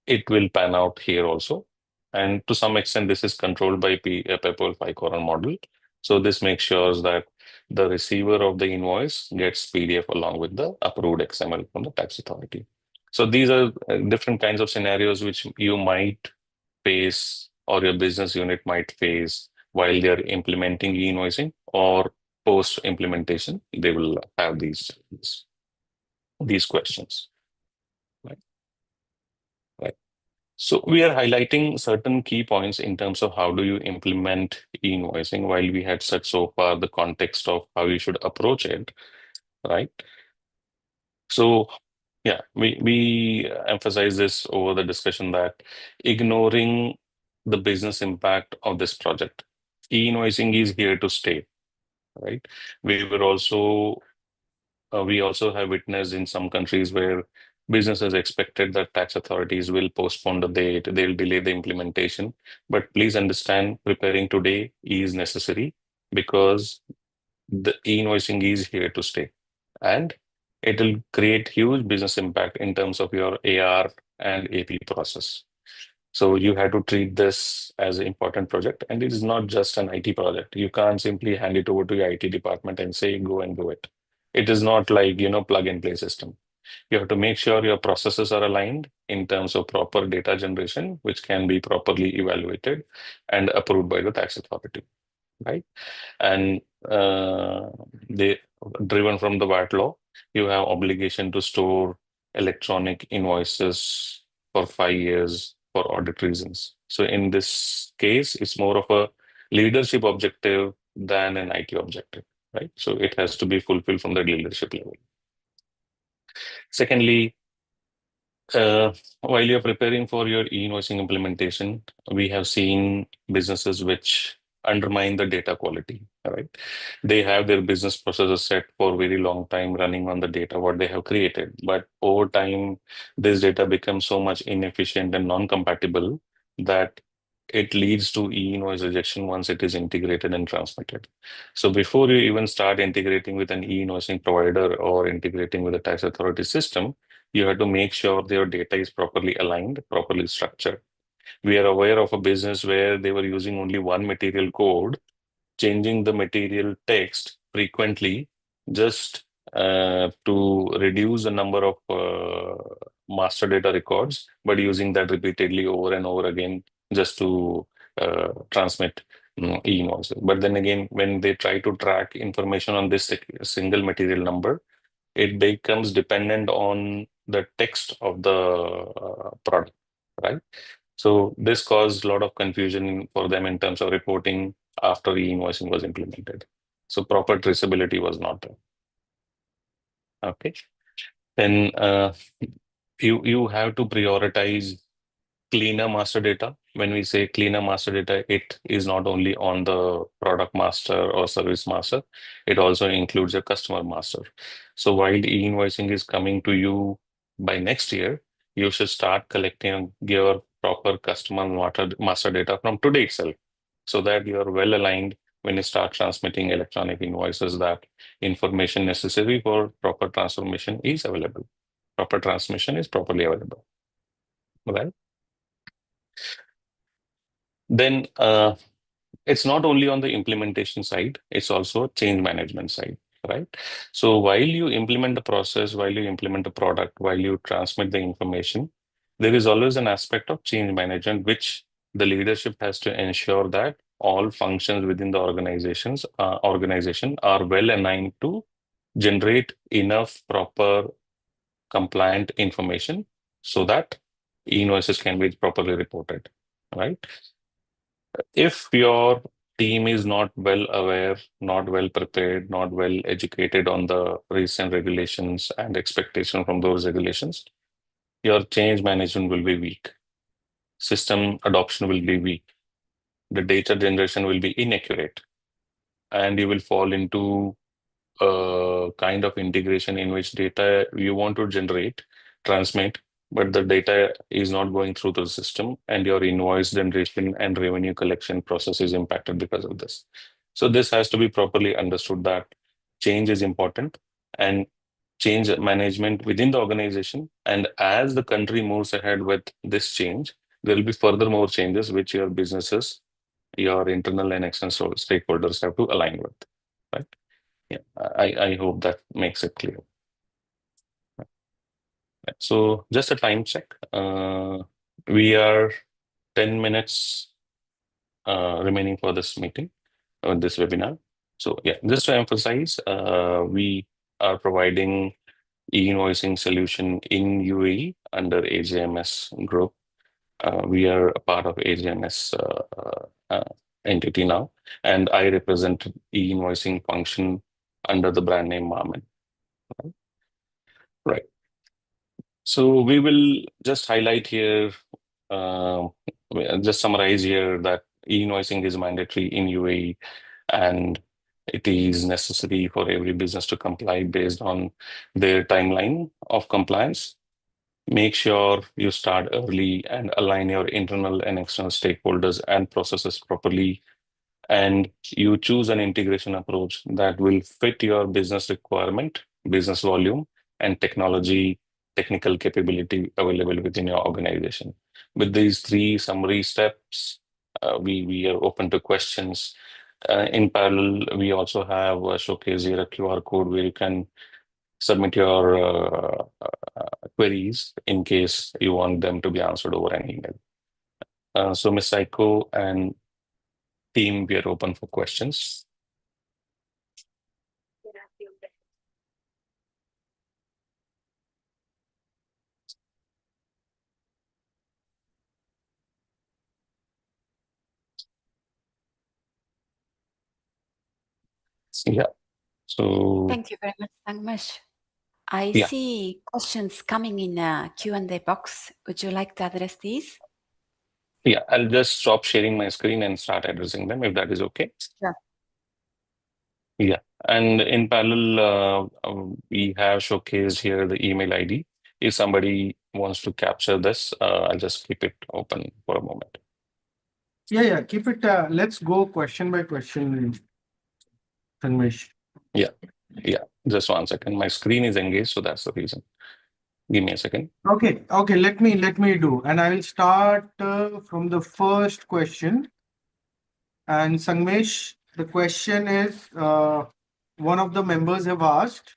It will pan out here also. And to some extent, this is controlled by PayPal 5 corner model. So this makes sure that the receiver of the invoice gets PDF along with the approved XML from the tax authority. So these are different kinds of scenarios which you might face or your business unit might face while they're implementing e-invoicing, or post implementation, they will have these questions. Right. Right. So we are highlighting certain key points in terms of how do you implement e-invoicing, while we had said so far the context of how you should approach it, right? So yeah, we emphasize this over the discussion that ignoring the business impact of this project, e-invoicing is here to stay, right? We were also we also have witnessed in some countries where businesses expected that tax authorities will postpone the date, they'll delay the implementation. But please understand, preparing today is necessary because the e-invoicing is here to stay, and it will create huge business impact in terms of your AR and AP process. So you have to treat this as an important project, and it is not just an IT project. You can't simply hand it over to your IT department and say, go and do it. It is not like, plug and play system. You have to make sure your processes are aligned in terms of proper data generation, which can be properly evaluated and approved by the tax authority, right? And they driven from the VAT law, you have obligation to store electronic invoices for 5 years for audit reasons. So in this case, it's more of a leadership objective than an IT objective, right? So it has to be fulfilled from the leadership level. Secondly, while you're preparing for your e-invoicing implementation, we have seen businesses which undermine the data quality, right? They have their business processes set for a very long time running on the data what they have created. But over time, this data becomes so much inefficient and non-compatible that it leads to e-invoice rejection once it is integrated and transmitted. So before you even start integrating with an e-invoicing provider or integrating with a tax authority system, you have to make sure their data is properly aligned, properly structured. We are aware of a business where they were using only one material code, changing the material text frequently just to reduce the number of master data records, but using that repeatedly over and over again just to transmit e-invoices. But then again, when they try to track information on this single material number, it becomes dependent on the text of the product, right? So this caused a lot of confusion for them in terms of reporting after e-invoicing was implemented. So proper traceability was not there. Okay. Then you have to prioritize cleaner master data. When we say cleaner master data, it is not only on the product master or service master, it also includes your customer master. So while e-invoicing is coming to you by next year, you should start collecting your proper customer master data from today itself, so that you are well aligned when you start transmitting electronic invoices, that information necessary for proper transformation is available. Proper transmission is properly available, right? Then it's not only on the implementation side, it's also change management side. right? So while you implement the process, while you implement the product, while you transmit the information, there is always an aspect of change management, which the leadership has to ensure that all functions within the organization are well aligned to generate enough proper compliant information so that invoices can be properly reported, right? If your team is not well aware, not well prepared, not well educated on the recent regulations and expectation from those regulations, your change management will be weak. System adoption will be weak. The data generation will be inaccurate, and you will fall into a kind of integration in which data you want to generate, transmit, but the data is not going through the system, and your invoice generation and revenue collection process is impacted because of this. So this has to be properly understood that change is important, and change management within the organization. And as the country moves ahead with this change, there will be further more changes which your businesses, your internal and external stakeholders have to align with, right? Yeah, I hope that makes it clear. So just a time check. We are 10 minutes remaining for this meeting, this webinar. So yeah, just to emphasize, we are providing e-invoicing solution in UAE under AJMS group. We are a part of AJMS entity now, and I represent e-invoicing function under the brand name Marmin. Right. So we will just highlight here, uh, just summarize here that e-invoicing is mandatory in UAE, and it is necessary for every business to comply based on their timeline of compliance. Make sure you start early and align your internal and external stakeholders and processes properly, and you choose an integration approach that will fit your business requirement, business volume, and technical capability available within your organization. With these three summary steps, we are open to questions. In parallel, we also have a showcase here, a QR code where you can submit your queries in case you want them to be answered over an email. So Ms. Saiko and team, we are open for questions. Yeah. So Thank you very much, Sangmesh. I yeah, see questions coming in a Q&A box. Would you like to address these? yeah, I'll just stop sharing my screen and start addressing them if that is okay. Sure. Yeah. And in parallel, we have showcased here the email ID. If somebody wants to capture this, I'll just keep it open for a moment. Yeah, keep it. Let's go question by question, Sanmesh. Yeah. Just 1 second. My screen is engaged, so that's the reason. Give me a second. Okay. Let me do, and I will start from the first question. And Sanmesh, the question is, one of the members have asked.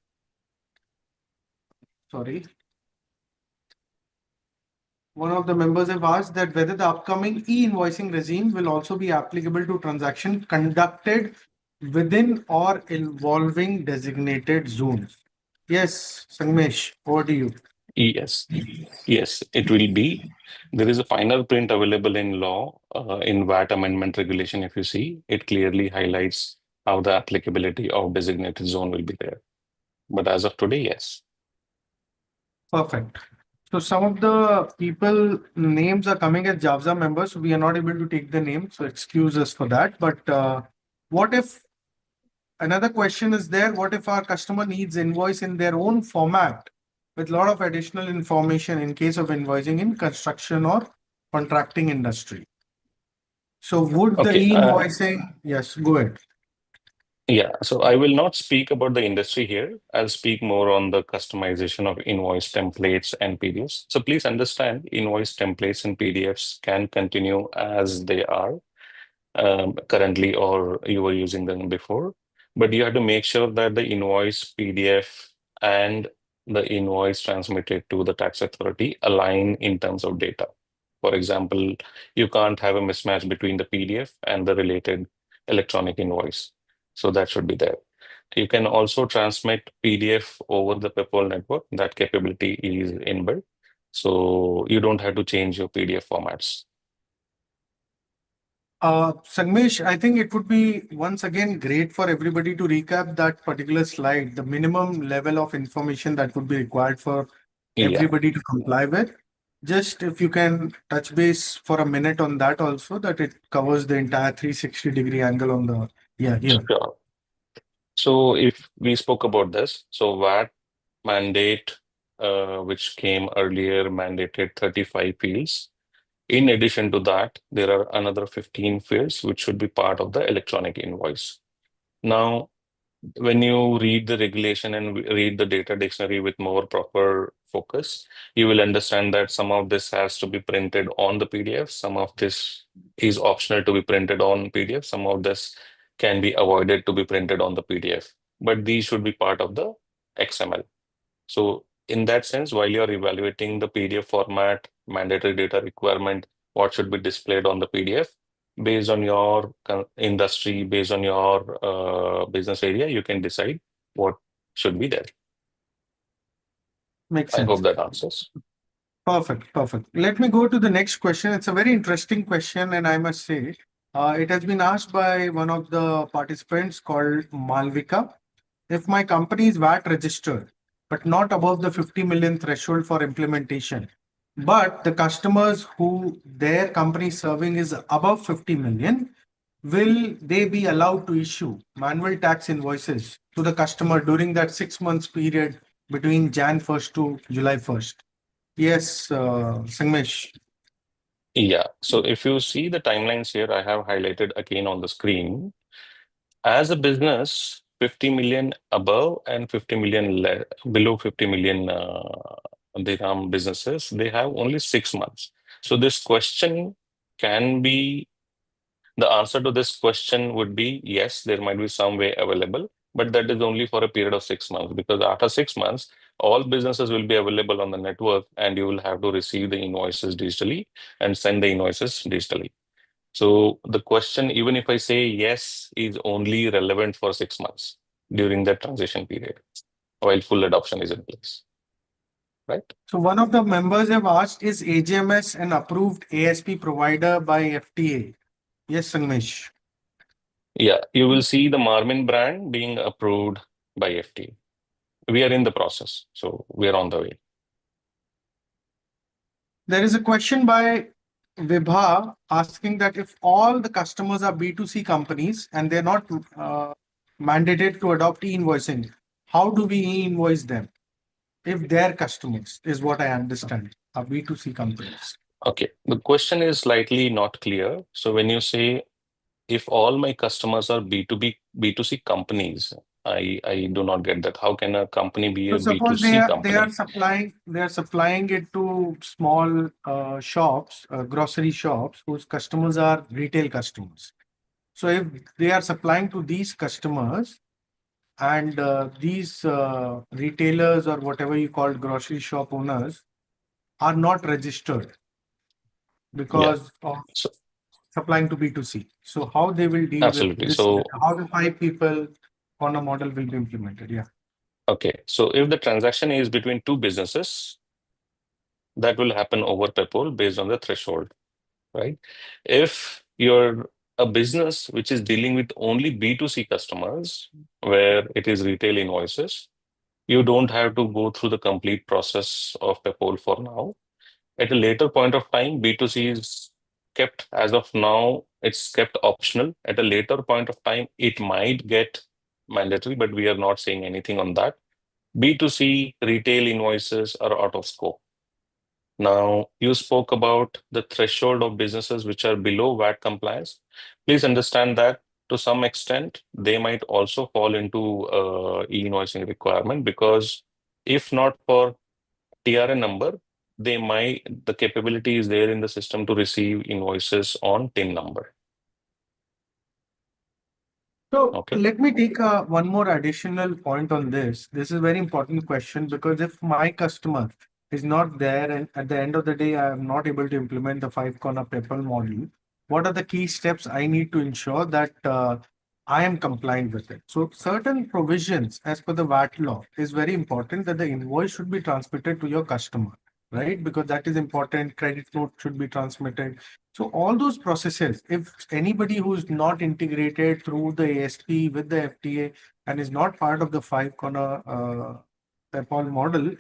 Sorry. One of the members have asked that whether the upcoming e-invoicing regime will also be applicable to transaction conducted within or involving designated zones. Yes, Sanmesh, over to you. Yes. Yes, it will be. There is a final print available in law, in VAT amendment regulation. If you see, it clearly highlights how the applicability of designated zone will be there. But as of today, yes. Perfect. So some of the people names are coming as Javza members, so we are not able to take the name. So excuse us for that. But what if another question is there? What if our customer needs invoice in their own format with a lot of additional information in case of invoicing in construction or contracting industry? So would the Okay. e-invoicing, yes, go ahead. Yeah. So I will not speak about the industry here. I'll speak more on the customization of invoice templates and PDFs. So please understand, invoice templates and PDFs can continue as they are currently, or you were using them before. but you have to make sure that the invoice PDF and the invoice transmitted to the tax authority align in terms of data. For example, you can't have a mismatch between the PDF and the related electronic invoice. So that should be there. You can also transmit PDF over the PayPal network. That capability is inbuilt. So you don't have to change your PDF formats. Sanmesh, I think it would be once again great for everybody to recap that particular slide, the minimum level of information that would be required for Yeah, everybody to comply with. Just if you can touch base for a minute on that also, that it covers the entire 360-degree angle on the, yeah, here. sure. So if we spoke about this, so VAT mandate, which came earlier, mandated 35 fields. In addition to that, there are another 15 fields which should be part of the electronic invoice. Now, when you read the regulation and read the data dictionary with more proper focus, you will understand that some of this has to be printed on the PDF, some of this is optional to be printed on PDF, some of this can be avoided to be printed on the PDF, but these should be part of the XML. So in that sense, while you're evaluating the PDF format, mandatory data requirement, what should be displayed on the PDF, based on your industry, based on your business area, you can decide what should be there. Makes I sense. hope that answers. Perfect, perfect. Let me go to the next question. It's a very interesting question, and I must say, it has been asked by one of the participants called Malvika. If my company is VAT registered, but not above the 50 million threshold for implementation, but the customers who their company is serving is above 50 million, will they be allowed to issue manual tax invoices to the customer during that 6 months period between Jan 1st to July 1st? Yes, Sangesh. Yeah. So if you see the timelines here, I have highlighted again on the screen. As a business, 50 million above and 50 million below 50 million dirham businesses, they have only 6 months. So this question can be, the answer to this question would be yes, there might be some way available, but that is only for a period of 6 months, because after 6 months, all businesses will be available on the network and you will have to receive the invoices digitally and send the invoices digitally. So the question, even if I say yes, is only relevant for 6 months during that transition period while full adoption is in place, right? So one of the members have asked, is AGMS an approved ASP provider by FTA? Yes, Sangesh. Yeah, you will see the Marmin brand being approved by FT. We are in the process, so we are on the way. There is a question by Vibha asking that if all the customers are B2C companies and they're not mandated to adopt e-invoicing, how do we e-invoice them? If their customers is what I understand, are B2C companies. Okay, the question is slightly not clear. So when you say if all my customers are B2C companies, I do not get that. How can a company be So a suppose B2C they are company? supplying it to small shops, grocery shops whose customers are retail customers. So if they are supplying to these customers and these retailers or whatever you call grocery shop owners are not registered Yeah, because of so supplying to B2C. So how they will deal with absolutely. this? So, How the 5 people on a model will be implemented? Yeah. okay, so if the transaction is between two businesses, that will happen over PayPal based on the threshold, right? If you're a business which is dealing with only B2C customers, where it is retail invoices, you don't have to go through the complete process of PayPal for now. At a later point of time, B2C is kept, as of now, it's kept optional. At a later point of time, it might get mandatory, but we are not saying anything on that. B2C retail invoices are out of scope. Now, you spoke about the threshold of businesses which are below VAT compliance. Please understand that to some extent, they might also fall into e-invoicing requirement, because if not for TRN number, the capability is there in the system to receive invoices on TIN number. So Okay. let me take one more additional point on this. This is a very important question because if my customer is not there and at the end of the day I am not able to implement the five corner PayPal model, what are the key steps I need to ensure that I am compliant with it? So certain provisions as per the VAT law is very important that the invoice should be transmitted to your customer, right? Because that is important. Credit note should be transmitted. So all those processes, if anybody who's not integrated through the ASP with the FTA and is not part of the five corner PayPal model,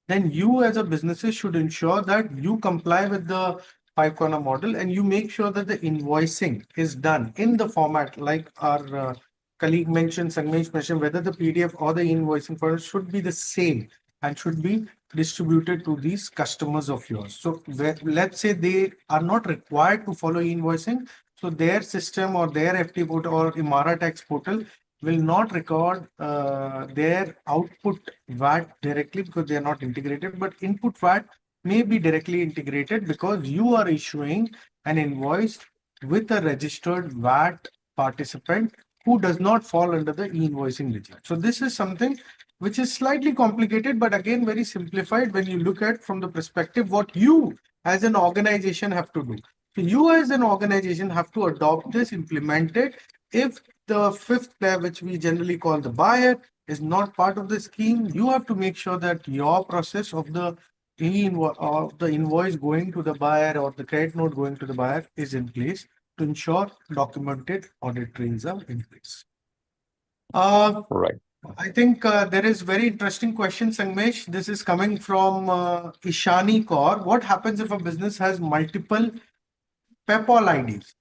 then you as a businesses should ensure that you comply with the five corner model and you make sure that the invoicing is done in the format like our colleague mentioned, Sangesh mentioned, whether the PDF or the invoicing format should be the same and should be distributed to these customers of yours. So let's say they are not required to follow invoicing. So their system or their FT portal or Imara tax portal will not record their output VAT directly because they are not integrated, but input VAT may be directly integrated because you are issuing an invoice with a registered VAT participant who does not fall under the e-invoicing regime. So this is something which is slightly complicated, but again, very simplified when you look at from the perspective what you as an organization have to do. So you as an organization have to adopt this, implement it. If the fifth player, which we generally call the buyer, is not part of the scheme, you have to make sure that your process of the invoice going to the buyer or the credit note going to the buyer is in place to ensure documented audit trails are in place. Right. I think there is very interesting question, Sangmesh. This is coming from Ishani Kaur. What happens if a business has multiple PayPal IDs?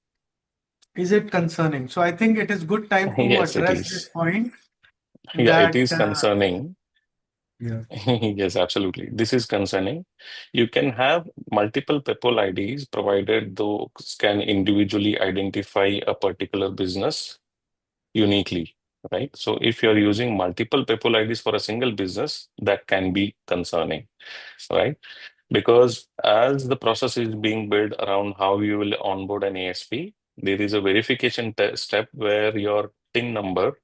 Is it concerning? So I think it is good time to Yes, it address this is. point Yeah, it that is concerning. yeah. Yes, absolutely. This is concerning. You can have multiple PayPal IDs provided those can individually identify a particular business uniquely, right? So if you're using multiple PayPal IDs for a single business, that can be concerning, right? Because as the process is being built around how you will onboard an ASP, there is a verification step where your TIN number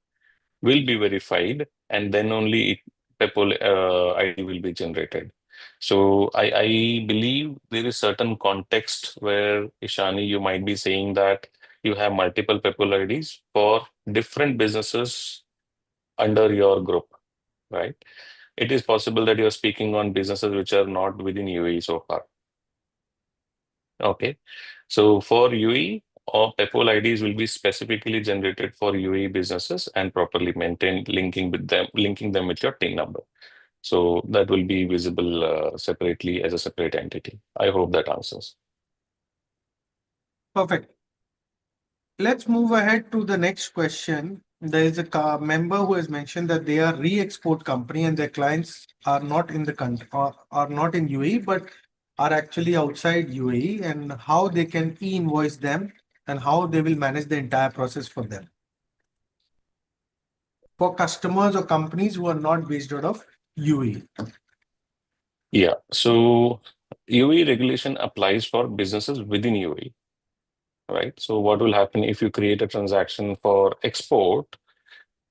will be verified and then only PayPal ID will be generated. So I believe there is certain context where Ishani, you might be saying that you have multiple PayPal IDs for different businesses under your group, right? It is possible that you're speaking on businesses which are not within UAE so far. Okay. So for UAE, all PayPal IDs will be specifically generated for UAE businesses and properly maintained, linking them with your TIN number. So that will be visible separately as a separate entity. I hope that answers. Perfect. Let's move ahead to the next question. There is a member who has mentioned that they are re-export company and their clients are not in the country or are not in UAE, but are actually outside UAE and how they can e-invoice them and how they will manage the entire process for them. For customers or companies who are not based out of UAE. Yeah. So UAE regulation applies for businesses within UAE, right? So what will happen if you create a transaction for export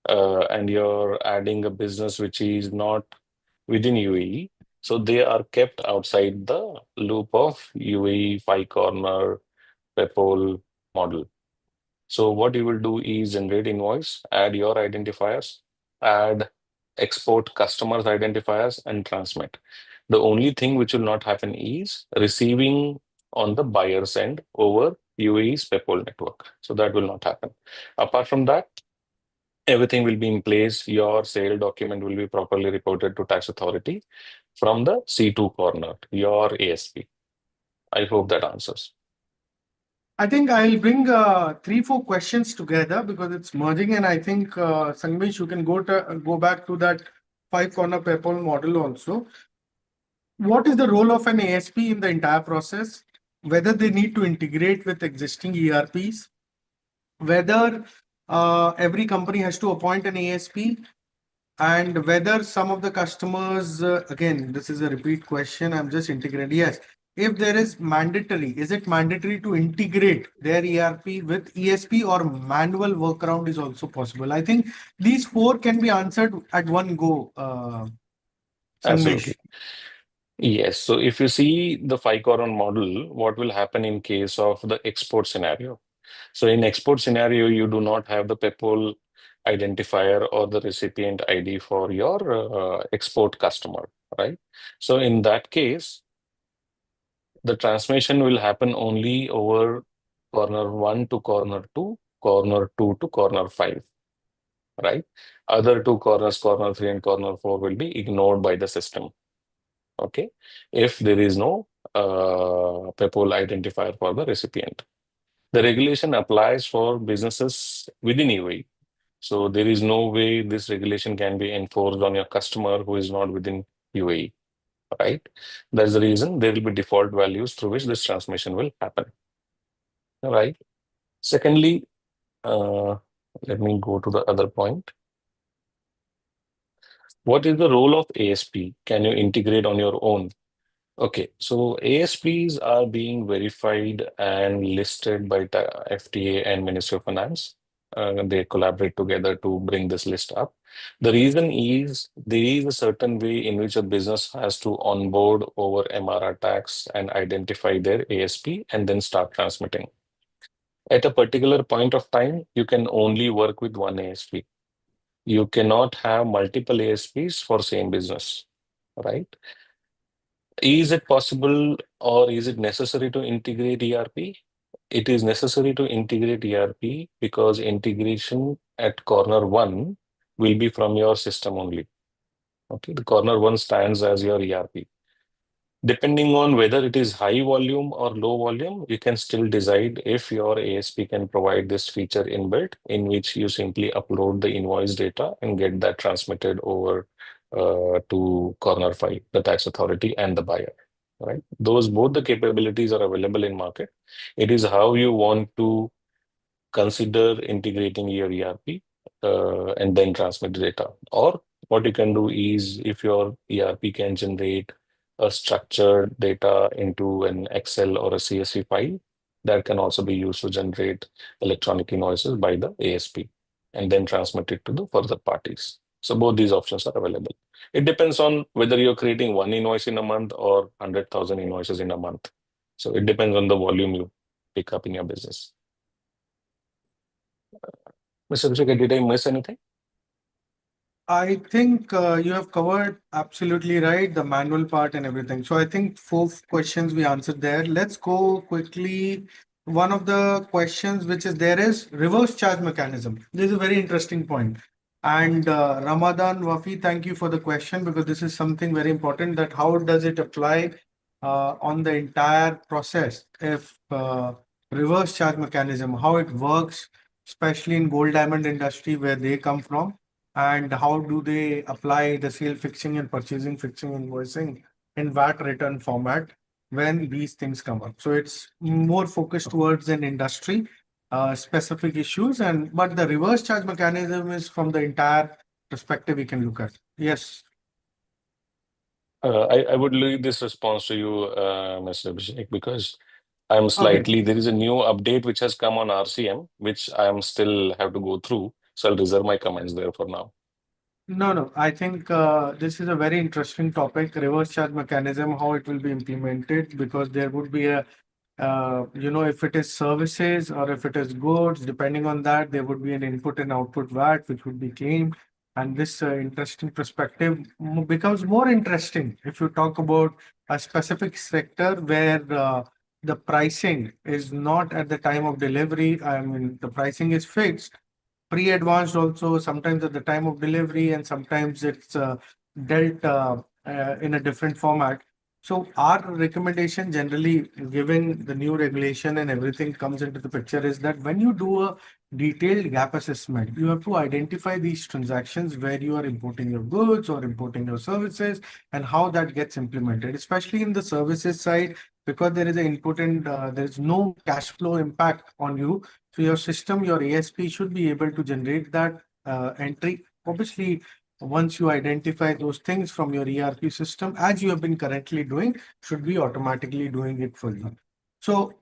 and you're adding a business which is not within UAE? So they are kept outside the loop of UAE five corner PayPal model. So what you will do is generate invoice, add your identifiers, add export customers identifiers and transmit. The only thing which will not happen is receiving on the buyer's end over UAE's PayPal network. So that will not happen. Apart from that, everything will be in place. Your sale document will be properly reported to tax authority from the C2 corner, your ASP. I hope that answers. I think I'll bring 3-4 questions together because it's merging, and I think Sangmesh, you can go back to that five corner PayPal model also. What is the role of an ASP in the entire process? Whether they need to integrate with existing ERPs, whether every company has to appoint an ASP, and whether some of the customers, again, this is a repeat question, I'm just integrating. Yes, if there is mandatory, is it mandatory to integrate their ERP with ESP, or manual workaround is also possible? I think these four can be answered at one go, Sanmesh. Absolutely. Yes. So if you see the five quadrant model, what will happen in case of the export scenario? So in export scenario, you do not have the PEPOL identifier or the recipient ID for your export customer, right? So in that case, the transmission will happen only over corner 1 to corner 2, corner 2 to corner 5, right? Other two corners, corner 3 and corner 4 will be ignored by the system, okay? If there is no PEPOL identifier for the recipient. The regulation applies for businesses within UAE. So there is no way this regulation can be enforced on your customer who is not within UAE, right? That's the reason there will be default values through which this transmission will happen, right? Secondly, let me go to the other point. What is the role of ASP? Can you integrate on your own? Okay, so ASPs are being verified and listed by the FTA and Ministry of Finance. They collaborate together to bring this list up. The reason is there is a certain way in which a business has to onboard over MRR tax and identify their ASP and then start transmitting. At a particular point of time, you can only work with one ASP. You cannot have multiple ASPs for same business, right? Is it possible or is it necessary to integrate ERP? It is necessary to integrate ERP because integration at corner 1 will be from your system only. Okay, the corner 1 stands as your ERP. Depending on whether it is high volume or low volume, you can still decide if your ASP can provide this feature inbuilt, in which you simply upload the invoice data and get that transmitted over to corner 5, the tax authority and the buyer. Right? Those both the capabilities are available in market. It is how you want to consider integrating your ERP and then transmit the data. Or what you can do is if your ERP can generate a structured data into an Excel or a CSV file, that can also be used to generate electronic invoices by the ASP and then transmit it to the further parties. So both these options are available. It depends on whether you're creating one invoice in a month or 100,000 invoices in a month. So it depends on the volume you pick up in your business. Mr. Abhishek, did I miss anything? I think you have covered absolutely right, the manual part and everything. So I think four questions we answered there. Let's go quickly. One of the questions which is there is reverse charge mechanism. This is a very interesting point. And Ramadan Wafi, thank you for the question, because this is something very important, that how does it apply on the entire process if reverse charge mechanism, how it works, especially in gold diamond industry where they come from, and how do they apply the sale fixing and purchasing fixing invoicing in VAT return format when these things come up. So it's more focused towards an industry specific issues, and but the reverse charge mechanism is from the entire perspective we can look at. Yes. I would leave this response to you, Mr. Abhishek, because I'm Okay. there is a new update which has come on RCM, which I'm still have to go through. So I'll reserve my comments there for now. No. I think this is a very interesting topic, reverse charge mechanism, how it will be implemented, because there would be a if it is services or if it is goods, depending on that, there would be an input and output VAT which would be claimed. And this interesting perspective becomes more interesting if you talk about a specific sector where the pricing is not at the time of delivery. I mean, the pricing is fixed, pre-advanced also, sometimes at the time of delivery, and sometimes it's dealt in a different format. So our recommendation generally, given the new regulation and everything comes into the picture, is that when you do a detailed gap assessment, you have to identify these transactions where you are importing your goods or importing your services and how that gets implemented, especially in the services side, because there is an input and there is no cash flow impact on you. So your system, your ASP should be able to generate that entry. Obviously, once you identify those things from your ERP system, as you have been currently doing, should be automatically doing it for you. So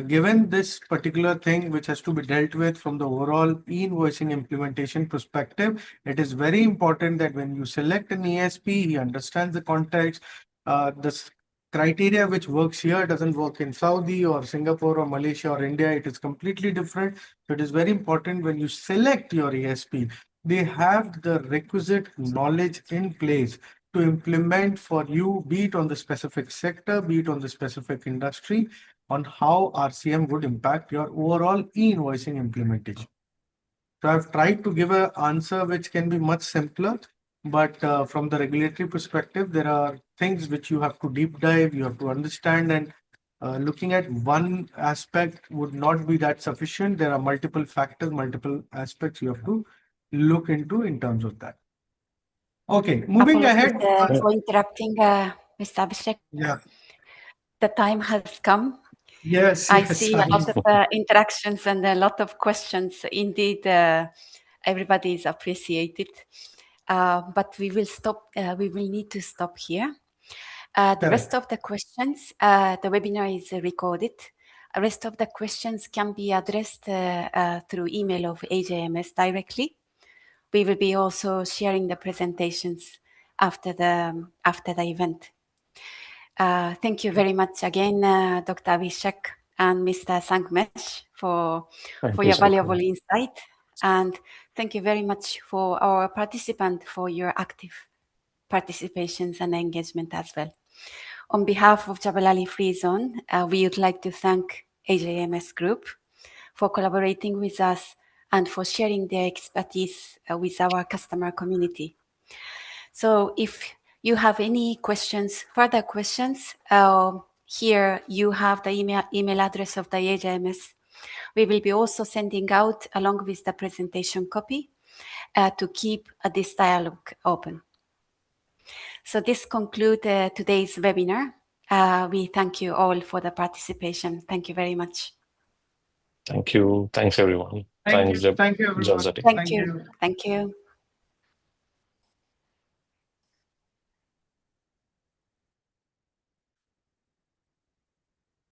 given this particular thing which has to be dealt with from the overall e-invoicing implementation perspective, it is very important that when you select an ESP, he understands the context. The criteria which works here doesn't work in Saudi or Singapore or Malaysia or India. It is completely different. So it is very important when you select your ESP, they have the requisite knowledge in place to implement for you, be it on the specific sector, be it on the specific industry, on how RCM would impact your overall e-invoicing implementation. So I've tried to give an answer which can be much simpler, but from the regulatory perspective, there are things which you have to deep dive, you have to understand, and looking at one aspect would not be that sufficient. There are multiple factors, multiple aspects you have to look into in terms of that. Okay, moving Apologies ahead. for interrupting, Mr. Abhishek. Yeah. The time has come. Yes. I Yes. see a lot of interactions and a lot of questions. Indeed, everybody is appreciated. But we will stop. We will need to stop here. The rest of the questions, the webinar is recorded. The rest of the questions can be addressed through email of AJMS directly. We will be also sharing the presentations after the event. Thank you very much again, Dr. Abhishek and Mr. Sangmesh for your valuable insight. And thank you very much for our participant for your active participations and engagement as well. On behalf of Jabal Ali Free Zone, we would like to thank AJMS Group for collaborating with us and for sharing their expertise with our customer community. So if you have any questions, further questions, here you have the email address of the AJMS. We will be also sending out, along with the presentation copy, to keep this dialogue open. So this concludes today's webinar. We thank you all for the participation. Thank you very much. Thank you. Thanks, everyone. Thank you. Thank you, everyone. Thank you. Thank you.